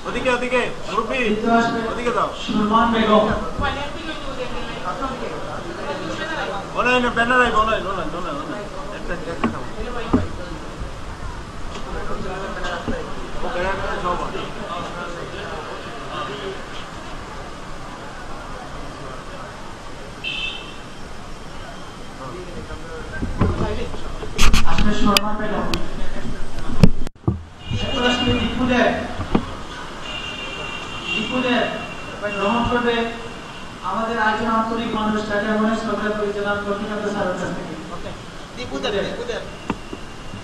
ওদিকে ওদিকে মুরব্বি ওদিকে দাও। সুরমান Begum online banner I online online online একটা দাও ও ব্যানার সব আসলে সুরমান বেগম গ্রহণ করবে আমাদের একজন আন্তরিক মানুষ টাটা মহেশ সরকার পরিচালনা কর্তৃপক্ষ স্যারের কাছ থেকে।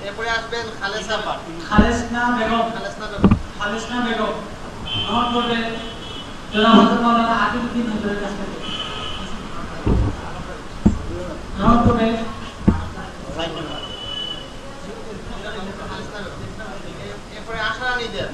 এরপরে আসবেন খালেসা বেগম গ্রহণ করবে জনাব হযরত মাওলানা আকিবউদ্দিন হুজুরের কাছ থেকে। গ্রহণ করবে এরপরে আশারানীদের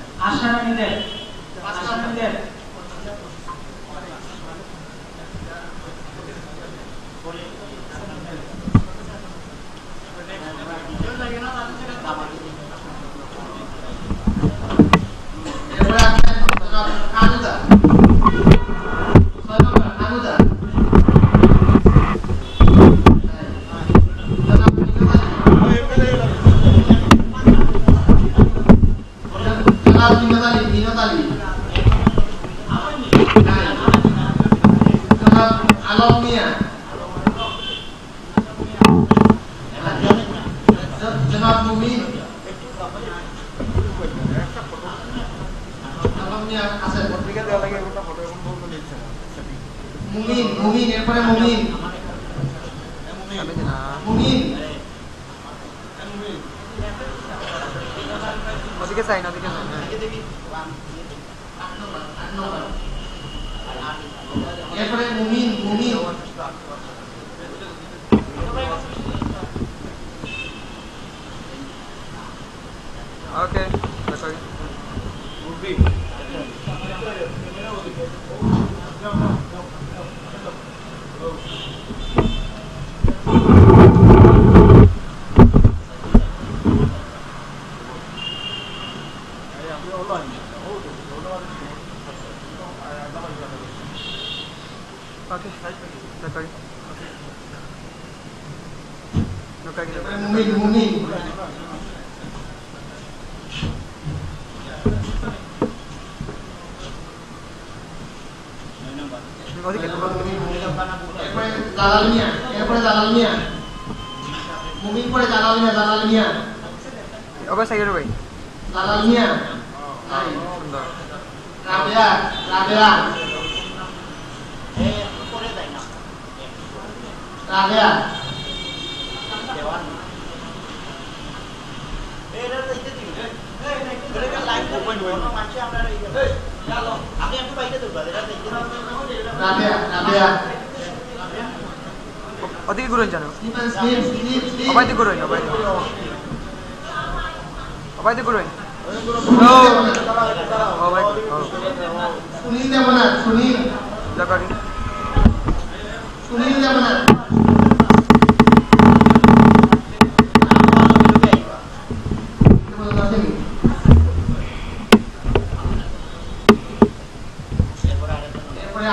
ওদিকে ঘুরে জানো অবাইতে ঘুরে অবাইতে ঘুরে সুনীল দেবনাথ সুনীল দেবনাথ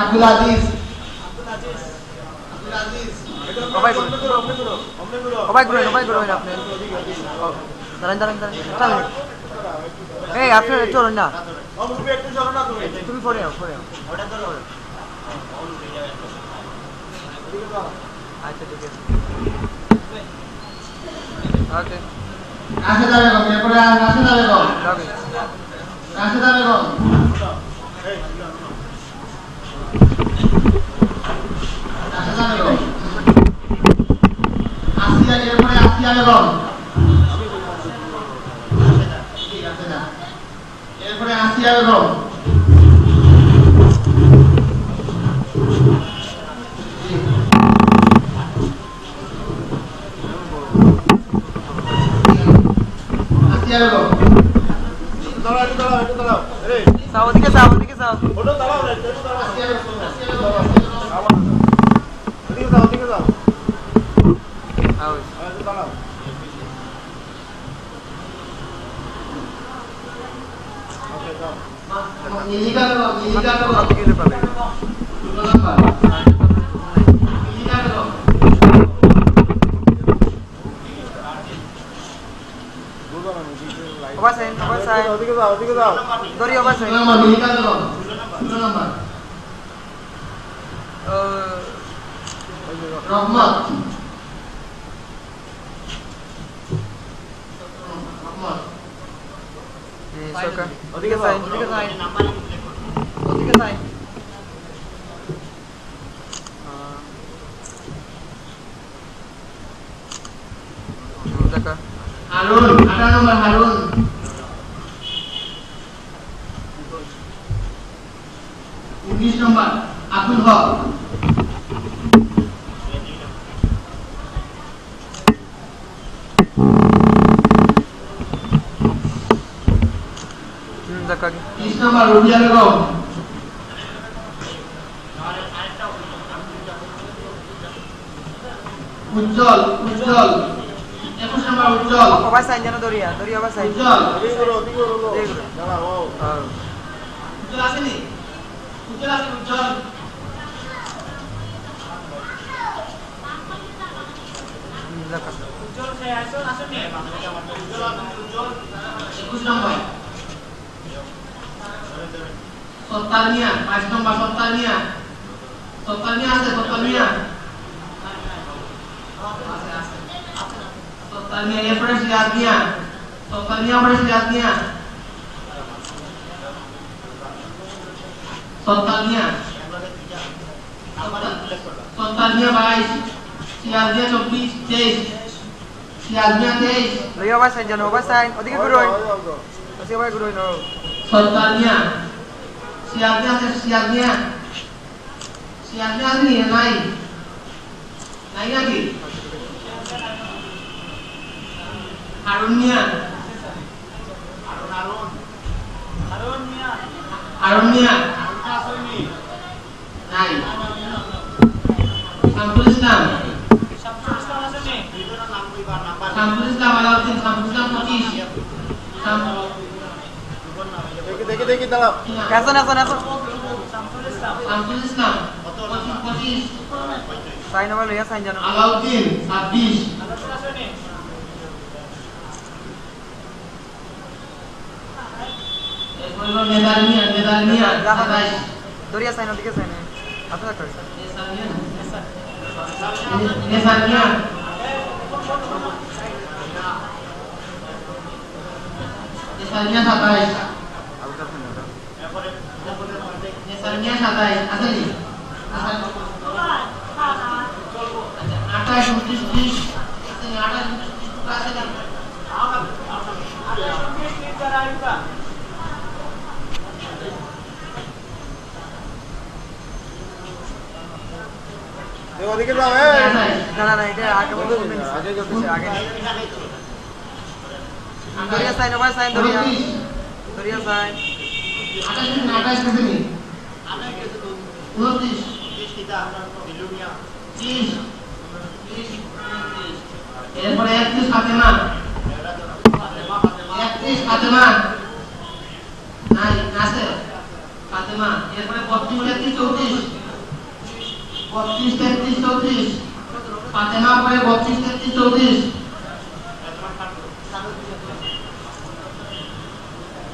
আব্দুল আজিজ আপনি দাঁড়ান এই আপনি চলুন না তুমি পরে আচ্ছা ঠিক আছে ওকে রাশেদা বেগম এরপরে রাশেদা বেগম আসিয়া এরপরে আসিয়া বেগম এরপরে আসিয়া বেগম আসিয়া বেগম যাও ওদিকে যাও ওদিকে যাও Obasain, Dori Obasain. Rahmat. Soka. Odige sain. Odige sain. Daka. Harun, ada nomor Harun. Unis nomor Abdul Haq. Daka. 30 nomor Rubiah Begum. Ujjal. 21 nomor Ujjal. Obasain jano Dori Obasain. Ujjal. উজ্জ্বল আসেনি উজ্জ্বল আসেন উজ্জ্বল Daka. উজ্জ্বল সে আসেনি উজ্জ্বল 21 nomor. Sotalnia, 5 nomor Sotalnia. Sotalnia আছে Sotalnia. Sotalnia এরপরে সিরাজনিয়া. Sotalnia পরে সিরাজনিয়া. Sotalnia 22, Siaznia 24, 23. Siaznia 23. Dori Obasain jano Obasain. Odige guroy. Masih apa guroy no? Sotalnia. Siaznia ini naik lagi. Harunia. Naik. Samsul Islam আসেনি Samsul Islam Alauddin Samsul Islam 25. দেখি দাঁড়াও কেসন Samsul Islam 25. Sign over লইয়া sign জানো Alauddin 26. এরপরে হলো নেদারমিয়া 27. দরিয়া sign ওদিকে sign আচ্ছা কর Nesania 27. Nesania 27 asli. 28 29 asli. ওদিকে যাও না এটা আগে বলতে আগে করতেছে আগে দরিয়া সাইন ওভার সাইন দরিয়া সাইন 28 কেজি 29 30 এরপরে 31 ফাতেমা 31 ফাতেমা নাই আছে ফাতেমা এরপরে 32 34 32 33 34 ফাতেমা পরে 32 33 34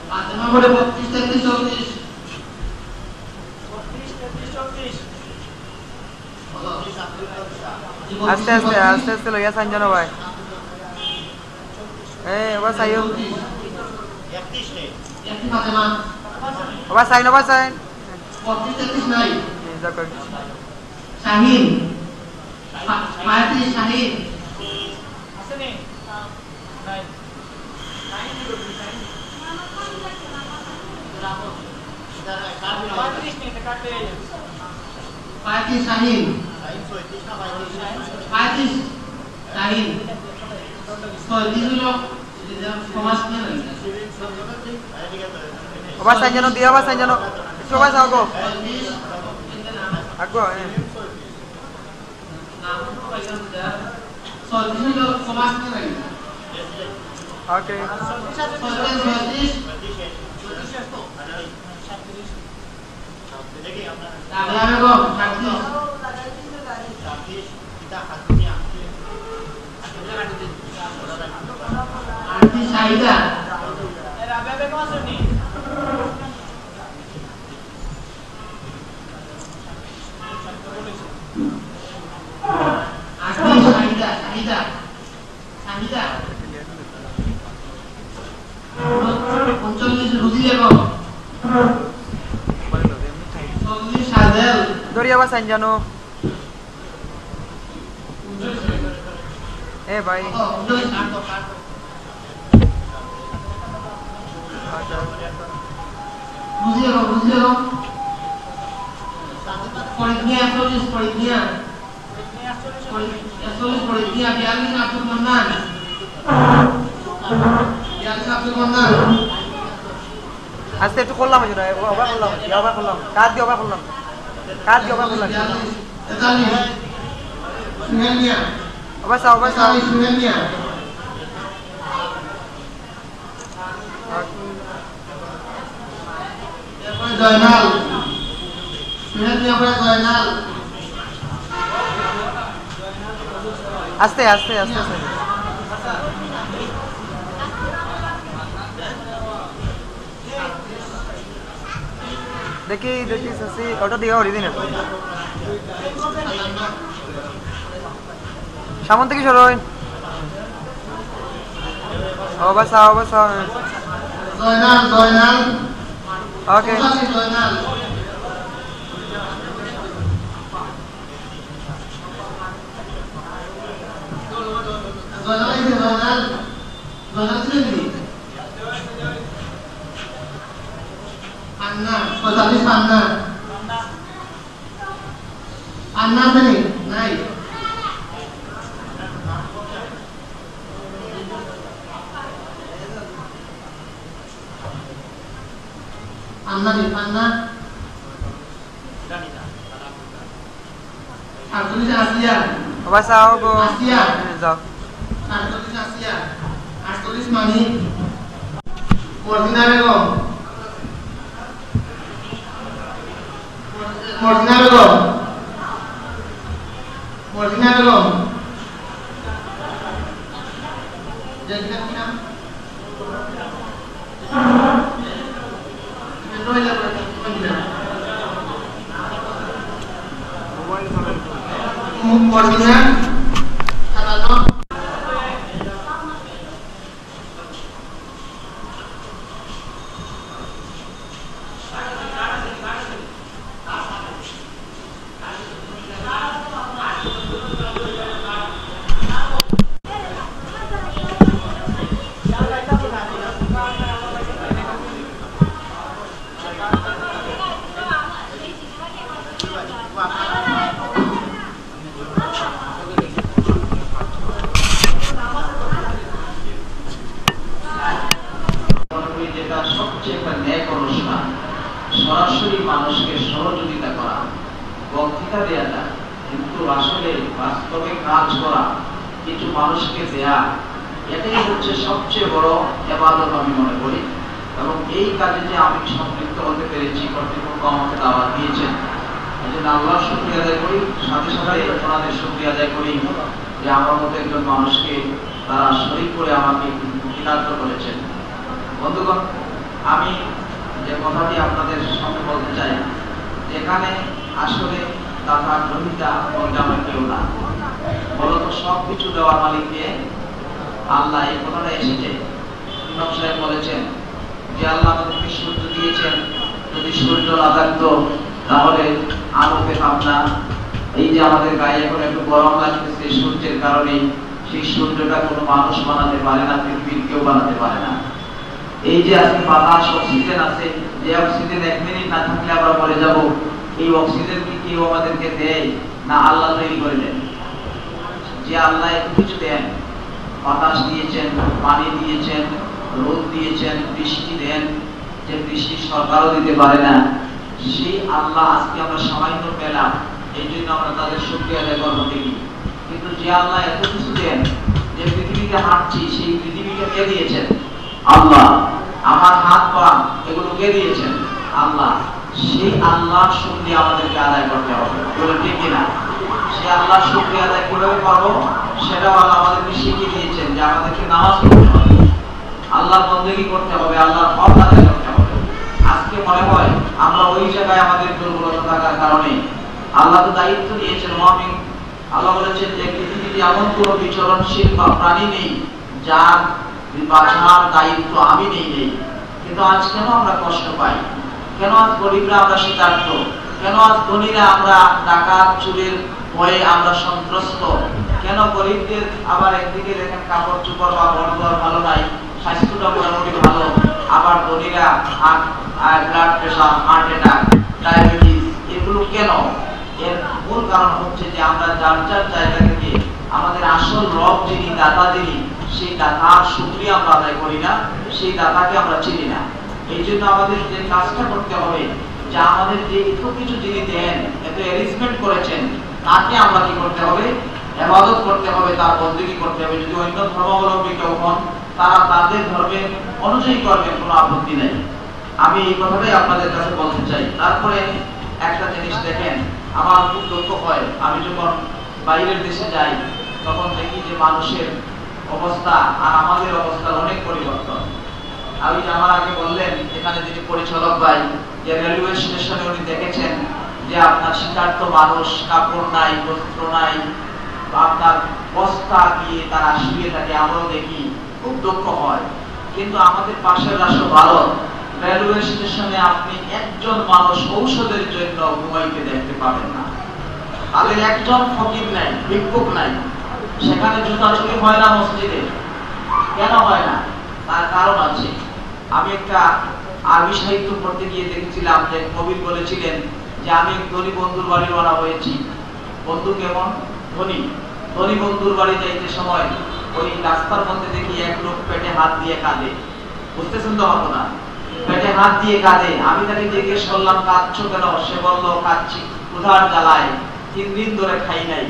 ফাতেমা পরে 32 33 34 আস্তে লইয়া সাইন জানো ভাই ওবা সাইও 31 ফাতেমা ওবা সাইন 32 33 নাই দেখো Shahin. Mati Shahin. আসেনি নাই Mati Shahin. Mati Shahin. So this is সমাজ নিয়ে নাই Oba sanjano dia oba sanjano. Coba sago. Aku সমাজ নিয়ে নাই Oke. Dori oba sanjano. Bhai. বুঝিয়ে পরীক্ষা 40 পরীক্ষা 40 পরীক্ষা 42 আব্দুল মান্নান 42 আব্দুল মান্নান আস্তে একটু করলাম আজকে ওবা করলাম কাজ দিয়ে ওবা করলাম 43 সুহেল মিয়া ওবা সাও সুহেল মিয়া জয়নাল সুহেল মিয়া পরে জয়নাল আস্তে দেখি সসি ওটা দিও দিন সামন থেকে সরো ওবা সাও জয়নাল ওকে জয়নাল ছিলেন আন্না 45 আন্না জানি নাই আন্না আসিয়া ওবা সাও গো আসিয়া যাও 48 মানি মর্জিনা বেগম যেটা কি নাম মর্জিনা সরাসরি মানুষকে সহযোগিতা করা, বক্তৃতা দেওয়া, কিন্তু আসলে বাস্তবে কাজ করা, কিছু মানুষকে দেয়া, এটাই হচ্ছে সবচেয়ে বড় ইবাদত আমি মনে করি। এবং এই কাজে যে আমি সম্পৃক্ত হতে পেরেছি, কর্তৃপক্ষ আমাকে দাওয়াত দিয়েছেন, এই জন্য আল্লাহর শুকরিয়া আদায় করি, সাথে সাথে ওনাদের শুকরিয়া আদায় করি যে আমার মতো একজন মানুষকে তারা শরীক করে আমাকে কৃতার্থ করেছেন। বন্ধুগণ, আমি যে কথাটি আপনাদের সামনে বলতে চাই, এখানে আসলে দাতা গ্রহীতা বলতে আমরা কেউ না, মূলত সব কিছু দেওয়ার মালিককে আল্লাহ। এই কথাটা এসেছে, ইমাম সাহেব বলেছেন যে আল্লাহ আমাদেরকে সূর্য দিয়েছেন, যদি সূর্য না থাকতো তাহলে আলো পেতাম না। এই যে আমাদের গায়ে এখন একটু গরম লাগতেছে সূর্যের কারণে, সেই সূর্যটা কোনো মানুষ বানাতে পারে না, পৃথিবীর কেউ বানাতে পারে না। এই যে আজকে বাতাস অক্সিজেন আছে, যে অক্সিজেন 1 মিনিট না থাকলে আমরা মরে যাব, এই অক্সিজেন কি কেউ আমাদেরকে দেয় না আল্লাহ তৈরি করে দেন? যে আল্লাহ এত কিছু দেন, বাতাস দিয়েছেন, পানি দিয়েছেন, রোদ দিয়েছেন, বৃষ্টি দেন, যে বৃষ্টি সরকারও দিতে পারে না, সেই আল্লাহ আজকে আমরা সামান্য পেলাম, এই জন্য আমরা তাদের শুকরিয়া আদায় করবো ঠিকই। কিন্তু যে আল্লাহ এত কিছু দেন, যে পৃথিবীতে হাঁটছি, সেই পৃথিবীকে কে দিয়েছেন? আল্লাহ। আমার হাত পা এগুলো কে দিয়েছেন? আল্লাহ। সেই আল্লাহ শুকরিয়া আমাদেরকে আদায় করতে হবে, বলে ঠিক কিনা? সেই আল্লাহ শুকরিয়া আদায় কিভাবে করবো সেটাও আল্লাহ আমাদেরকে শিখিয়ে দিয়েছেন, যে আমাদেরকে নামাজ পড়তে হবে, আল্লাহর বন্দেগী করতে হবে, আল্লাহর হক আদায় করতে হবে। আজকে মনে হয় আমরা ওই জায়গায় আমাদের দুর্বলতা থাকার কারণে, আল্লাহ তো দায়িত্ব দিয়েছেন মমিন, আল্লাহ বলেছেন যে পৃথিবীতে এমন কোন বিচরণশীল বা প্রাণী নেই যার বাঁচার দায়িত্ব আমি নেই। কিন্তু আজ কেন আমরা কষ্ট পাই? কেন আজ গরিবরা আমরা শীতার্থ? কেন আজ ধনীরা আমরা ডাকাত চুরির ভয়ে আমরা সন্ত্রস্ত? কেন গরিবদের আবার একদিকে দেখেন কাপড় চোপড় বা ঘর ভালো নাই, স্বাস্থ্যটা মোটামুটি ভালো, আবার ধনীরা blood pressure, heart attack, diabetes, এগুলো কেন? এর মূল কারণ হচ্ছে যে আমরা যার যার জায়গা থেকে আমাদের আসল রব যিনি, দাতা যিনি, সেই দাতার শুকরিয়া আমরা আদায় করি না, সেই দাতাকে আমরা চিনি না। এই জন্য আমাদের যে কাজটা করতে হবে, যে আমাদের যে এত কিছু যিনি দেন, এত অ্যারেঞ্জমেন্ট করেছেন, তাকে আমরা কি করতে হবে? ইবাদত করতে হবে, তার বন্দেগী করতে হবে। যদি অন্য ধর্মাবলম্বী কেউ হন, তারা তাদের ধর্মের অনুযায়ী করবেন, কোনো আপত্তি নেই। আমি এই কথাটাই আপনাদের কাছে বলতে চাই। তারপরে একটা জিনিস দেখেন, আমার খুব দুঃখ হয়, আমি যখন বাইরের দেশে যাই তখন দেখি যে মানুষের অবস্থা আর আমাদের অবস্থার অনেক পরিবর্তন। আমি যে আমার আগে বললেন, এখানে যিনি পরিচালক ভাই, যে রেলওয়ে স্টেশনে উনি দেখেছেন যে আপনার শীতার্থ মানুষ, কাপড় নাই, বস্ত্র নাই, আপনার বস্তা দিয়ে তারা শুয়ে থাকে, আমরাও দেখি, খুব দুঃখ হয়। কিন্তু আমাদের পাশের রাষ্ট্র ভারত, রেলওয়ে স্টেশনে আপনি একজন মানুষ ঔষধের জন্য ঘুমাইতে দেখতে পাবেন না, তাদের একজন ফকির নাই, ভিক্ষুক নাই। সেখানে জুতা চুরি হয় না মসজিদে, কেন হয় না? তার কারণ আছে। আমি একটা আরবি সাহিত্য পড়তে গিয়ে দেখেছিলাম যে কবি বলেছিলেন যে আমি এক ধনী বন্ধুর বাড়ি রওনা হয়েছি। বন্ধু কেমন? ধনী। ধনী বন্ধুর বাড়ি যাইতে সময় ওই রাস্তার মধ্যে দেখি এক লোক পেটে হাত দিয়ে কাঁদে। বুঝতেছেন তো ঘটনা? পেটে হাত দিয়ে কাঁদে। আমি তাকে জিজ্ঞেস করলাম, কাঁদছো কেন? সে বলল, কাঁদছি ক্ষুধার জ্বালায়, 3 দিন ধরে খাই নাই।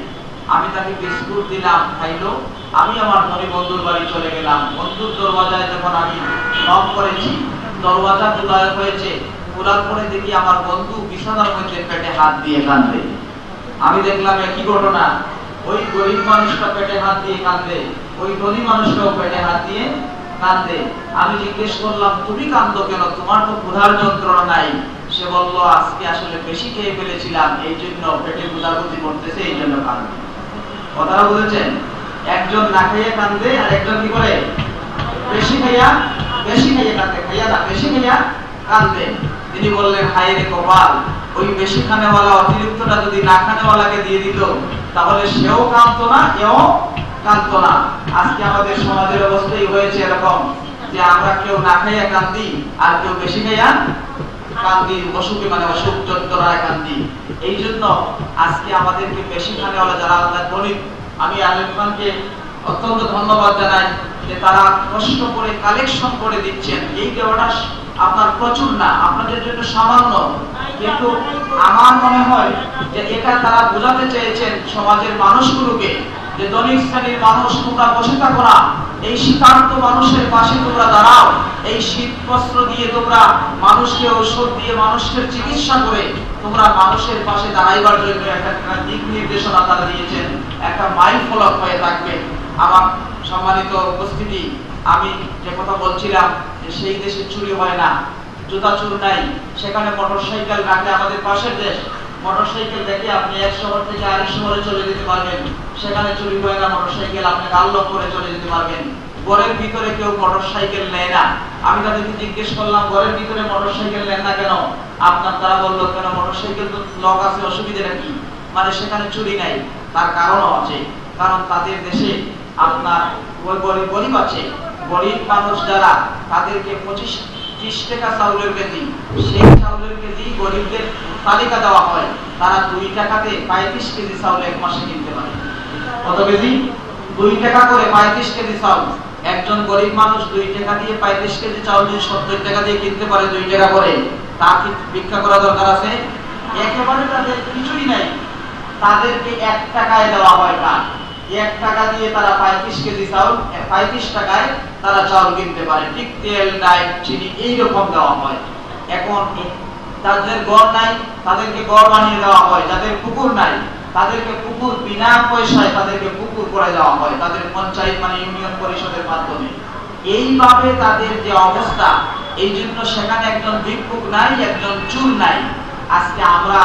আমি তাকে বিস্কুট দিলাম, খাইলো। আমি আমার ধনী বন্ধুর বাড়ি চলে গেলাম। বন্ধুর দরওয়াজায় যখন আমি নক করেছি, দরওয়াজা খোলা হয়েছে। খোলার পরে দেখি আমার বন্ধু বিছানার মধ্যে পেটে হাত দিয়ে কাঁদে। আমি দেখলাম একই ঘটনা, ওই গরিব মানুষটা পেটে হাত দিয়ে কাঁদে, ওই ধনী মানুষটাও পেটে হাত দিয়ে কাঁদে। আমি জিজ্ঞেস করলাম, তুমি কাঁদো কেন? তোমার তো ক্ষুধার যন্ত্রণা নাই। সে বলল, আজকে আসলে বেশি খেয়ে ফেলেছিলাম, এই জন্য পেটে গুদাগুদি করতেছে, এই জন্য কাঁদে। কথাটা বুঝেছেন? একজন না খাইয়ে কাঁদে, আর একজন কি করে? বেশি খাইয়া কাঁদে, খাইয়া না, বেশি খাইয়া কাঁদে। তিনি বললেন, হায় রে কপাল, ওই বেশি খানেওয়ালা অতিরিক্তটা যদি না খানেওয়ালাকে দিয়ে দিত, তাহলে সেও কাঁদতো না, এও কাঁদতো না। আজকে আমাদের সমাজের অবস্থাই হয়েছে এরকম, যে আমরা কেউ না খাইয়া কাঁদি, আর কেউ বেশি খাইয়া কাঁদি, অসুখে মানে অসুখ যন্ত্রণায় কাঁদি। এই জন্য আজকে আমাদেরকে বেশি খানেওয়ালা যারা আল্লাহ গরিব, আমি আলেম খানকে অত্যন্ত ধন্যবাদ জানাই যে তারা কষ্ট করে কালেকশন করে দিচ্ছেন। এই দেওয়াটা আপনার প্রচুর না, আপনাদের জন্য সামান্য, কিন্তু আমার মনে হয় যে এটা তারা বোঝাতে চেয়েছেন সমাজের মানুষগুলোকে, যে দলিত শ্রেণীর মানুষ, তোমরা বসে থাকো না, এই শীতার্থ মানুষের পাশে তোমরা দাঁড়াও। এই শীত বস্ত্র দিয়ে তোমরা মানুষকে ঔষধ দিয়ে মানুষকে চিকিৎসা করে তোমরা মানুষের পাশে দাঁড়াইবার জন্য একটা দিক নির্দেশনা তারা দিয়েছেন, একটা মাইল ফলক হয়ে থাকবে। আমার সম্মানিত উপস্থিতি, আমি যে কথা বলছিলাম যে সেই দেশে চুরি হয় না, জুতা চুর নাই, সেখানে মোটরসাইকেল রাখলে, আমাদের পাশের দেশ, মোটরসাইকেল দেখে আপনি এক শহর থেকে আরেক শহরে চলে যেতে পারবেন, সেখানে চুরি হয় না, মোটরসাইকেল আপনি আনলক করে চলে যেতে পারবেন। ঘরের ভিতরে কেউ মোটরসাইকেল নেয় না। আমি তাদেরকে জিজ্ঞেস করলাম, ঘরের ভিতরে মোটরসাইকেল নেন না কেন? আপনার তারা বললো, কেন মোটরসাইকেল তো লক আছে, অসুবিধা কি? মানে সেখানে চুরি নাই। তার কারণও আছে, কারণ তাদের দেশে আপনার গরিব আছে, গরিব মানুষ যারা, তাদেরকে 25-30 টাকা চাউলের কেজি, সেই চাউলের কেজি গরিবদের তালিকা দেওয়া হয়, তারা 2 টাকাতে 35 কেজি চাউল এক মাসে কিনতে পারে। কত কেজি? 2 টাকা করে 35 কেজি চাউল, একজন গরিব মানুষ 2 টাকা দিয়ে 35 কেজি চাউল যদি 70 টাকা দিয়ে কিনতে পারে 2 টাকা করে, তা কি ভিক্ষা করা দরকার আছে? একেবারে তাদের কিছুই নাই, তাদেরকে 1 টাকায় দেওয়া হয় না। 1 টাকা দিয়ে তারা 35 কেজি চাউল, 35 টাকায় তারা চাউল কিনতে পারে। ঠিক তেল, ডাল, চিনি এইরকম দেওয়া হয়। এখন যাদের ঘর নাই তাদেরকে ঘর বানিয়ে দেওয়া হয়, যাদের পুকুর নাই তাদেরকে পুকুর বিনা পয়সায় তাদেরকে পুকুর করে দেওয়া হয়, তাদের পঞ্চায়েত মানে ইউনিয়ন পরিষদের মাধ্যমে। এইভাবে তাদের যে অবস্থা, এই জন্য সেখানে একজন ভিক্ষুক নাই, একজন চুর নাই। আজকে আমরা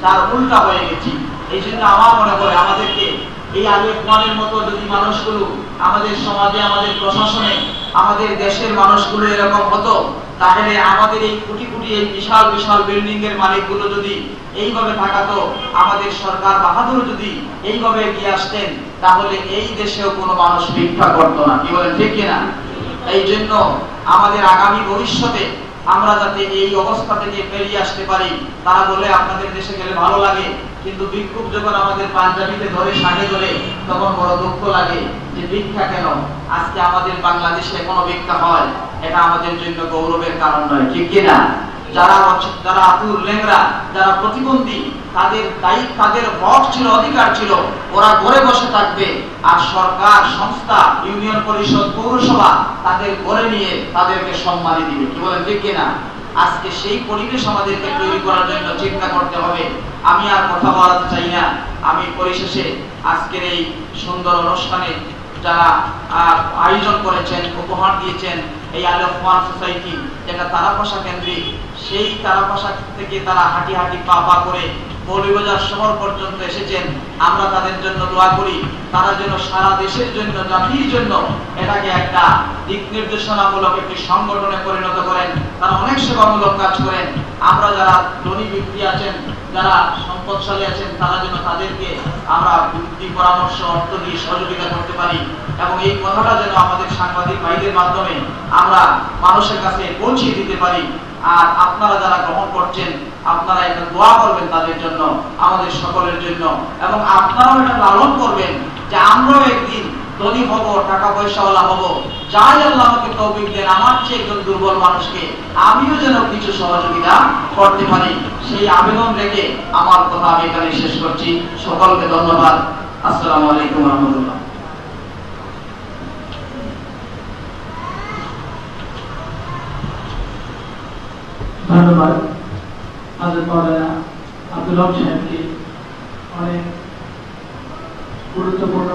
তার উল্টা হয়ে গেছি। এই জন্য আমার মনে হয় আমাদেরকে এই আলেফমানের মতো যদি মানুষগুলো আমাদের সমাজে, আমাদের প্রশাসনে, আমাদের দেশের মানুষগুলো এরকম হতো, তাহলে আমাদের এই কোটি কোটি এই বিশাল বিশাল বিল্ডিং এর মালিকগুলো যদি এইভাবে থাকাতো, আমাদের সরকার বাহাদুর যদি এইভাবে এগিয়ে আসতেন, তাহলে এই দেশেও কোনো মানুষ ভিক্ষা করতো না। কি বলেন, ঠিক কিনা? এই জন্য আমাদের আগামী ভবিষ্যতে আমরা যাতে এই অবস্থা থেকে বেরিয়ে আসতে পারি। তারা বলে আপনাদের দেশে গেলে ভালো লাগে, কিন্তু ভিক্ষুক যখন আমাদের পাঞ্জাবিতে ধরে, শাড়ি ধরে, তখন বড় দুঃখ লাগে যে ভিক্ষা কেন? আজকে আমাদের বাংলাদেশে কোনো ভিক্ষা হয়, এটা আমাদের জন্য গৌরবের কারণ নয়, ঠিক কিনা? যারা আতুর লেংরা, যারা প্রতিবন্ধী, তাদের দায়িত্ব, তাদের হক ছিল, অধিকার ছিল, ওরা ঘরে বসে থাকবে, আর সরকার, সংস্থা, ইউনিয়ন পরিষদ, পৌরসভা তাদের ঘরে নিয়ে তাদেরকে সম্মানী দিবে। কি বলেন, ঠিক কিনা? আজকে সেই পরিবেশ আমাদেরকে তৈরি করার জন্য চিন্তা করতে হবে। আমি আর কথা বলতে চাই না। আমি পরিশেষে আজকের এই সুন্দর অনুষ্ঠানে যারা আয়োজন করেছেন, উপহার দিয়েছেন, এই আলেফমান সোসাইটি যেটা তারাপাশা কেন্দ্রিক, সেই তারাপাশা থেকে তারা হাঁটি হাঁটি পা পা করে মৌলভীবাজার শহর পর্যন্ত এসেছেন। আমরা তাদের জন্য দোয়া করি, তারা যেন সারা দেশের জন্য, জাতির জন্য এটাকে একটা দিক নির্দেশনামূলক একটি সংগঠনে পরিণত করেন। তারা অনেক সেবামূলক কাজ করেন। আমরা যারা ধনী ব্যক্তি আছেন, যারা সম্পদশালী আছেন, তারা যেন তাদেরকে আমরা বুদ্ধি, পরামর্শ, অর্থ দিয়ে সহযোগিতা করতে পারি, এবং এই কথাটা যেন আমাদের সাংবাদিক ভাইদের মাধ্যমে আমরা মানুষের কাছে পৌঁছে দিতে পারি। আর আপনারা যারা গ্রহণ করছেন, আপনারা এটা দোয়া করবেন তাদের জন্য, আমাদের সকলের জন্য, এবং আপনারাও এটা লালন করবেন যে আমরাও একদিন ধনী হব, টাকা পয়সাওয়ালা হব। যাই আল্লাহ আমাকে তৌফিক দেন, আমার চেয়ে একজন দুর্বল মানুষকে আমিও যেন কিছু সহযোগিতা করতে পারি, সেই আবেদন রেখে আমার কথা আমি এখানে শেষ করছি। সকলকে ধন্যবাদ। আসসালামু আলাইকুম ওয়া রাহমাতুল্লাহ। ধন্যবাদ হযরত মাওলানা আব্দুল হক সাহেবকে অনেক গুরুত্বপূর্ণ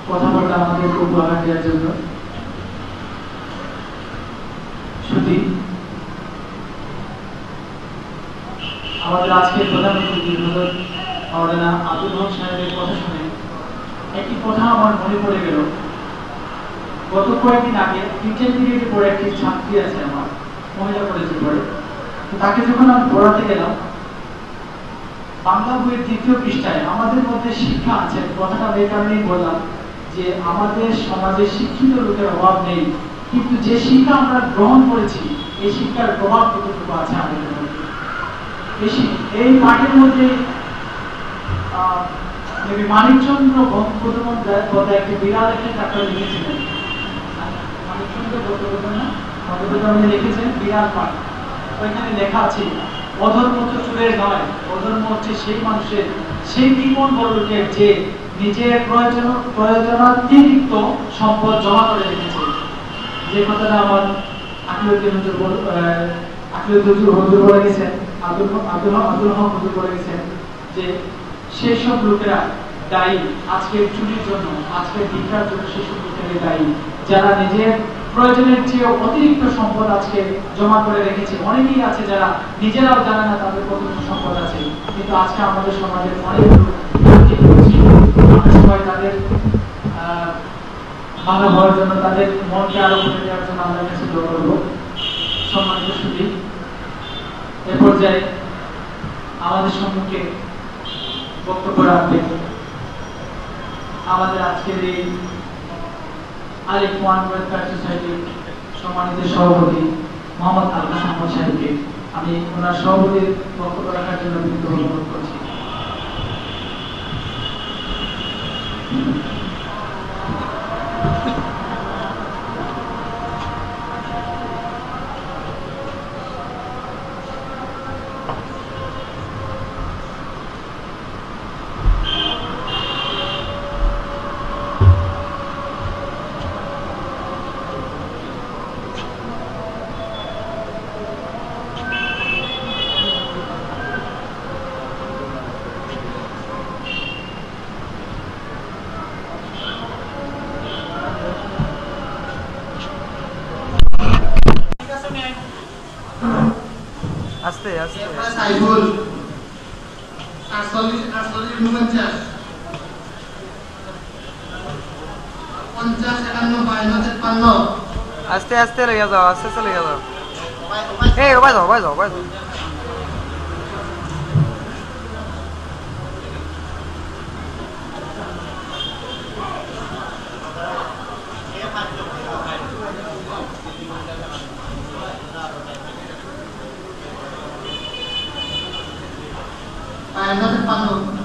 কথাবার্তা আমাদেরকে উপহার দেওয়ার জন্য। শুধু আমাদের আজকের প্রধান অতিথি হযরত মাওলানা আব্দুল হক সাহেবের কথা শুনে একটি কথা আমার মনে পড়ে গেল। গত কয়েকদিন আগে ইন্টারমিডিয়েটে পড়ে একটি ছাত্রী আছে, আমার মহিলা কলেজে পড়ে, তাকে যখন আমি পড়াতে গেলাম, বাংলা বইয়ের 2য় পৃষ্ঠায় আমাদের মধ্যে শিক্ষা আছে, কথাটা এই কারণেই বললাম যে আমাদের সমাজে শিক্ষিত লোকের অভাব নেই, কিন্তু যে শিক্ষা আমরা গ্রহণ করেছি এই শিক্ষার প্রভাব কতটুকু আছে আমাদের মধ্যে। এই পাঠের মধ্যে মানিকচন্দ্র বন্দ্যোপাধ্যায় একটি বিরাট একটা চ্যাপ্টার লিখেছিলেন। মানিকচন্দ্র বন্দ্যোপাধ্যায় লিখেছেন বিরাট পাঠ। ওইখানে লেখা আছে, অধর্ম তো চুরের নয়, অধর্ম হচ্ছে সেই মানুষের, সেই বিপদ বড়লোকের যে নিজের প্রয়োজনাতিরিক্ত সম্পদ জমা করে রেখেছে। যে কথাটা আমার আকিলউদ্দিন হুজুর বলে গেছেন, আব্দুল হক হুজুর বলে গেছেন যে সেই সব লোকেরা দায়ী আজকের চুরির জন্য, আজকের ভিক্ষার জন্য। সেই সব লোকেরা দায়ী যারা নিজের প্রয়োজনের চেয়ে অতিরিক্ত সম্পদ আজকে জমা করে রেখেছে। অনেকেই আছে যারা নিজেরাও জানে না তাদের কতটুকু সম্পদ আছে, কিন্তু আজকে আমাদের সমাজের অনেক লোক সবাই তাদের ভালো হওয়ার জন্য, তাদের মনকে আরো করে দেওয়ার জন্য আমরা কাছে দোয়া করবো। সম্মানিত সুধী, এ পর্যায়ে আমাদের সম্মুখে বক্তব্য রাখবেন আমাদের আজকের এই আলেফমান ওয়েলফেয়ার সোসাইটির সম্মানিত সভাপতি মোহাম্মদ আলহাস আহমদ সাহেবকে আমি ওনার সভাপতির বক্তব্য রাখার জন্য বিনীত অনুরোধ করছি। আস্তে আস্তে এরপরে সাইফুল 48 49 50 51 52 আস্তে আস্তে লেগে যাও, আস্তে আস্তে লেগে যাও। এই ওবাই যাও, ওবাই যাও, ওবাই যাও। Ayat 56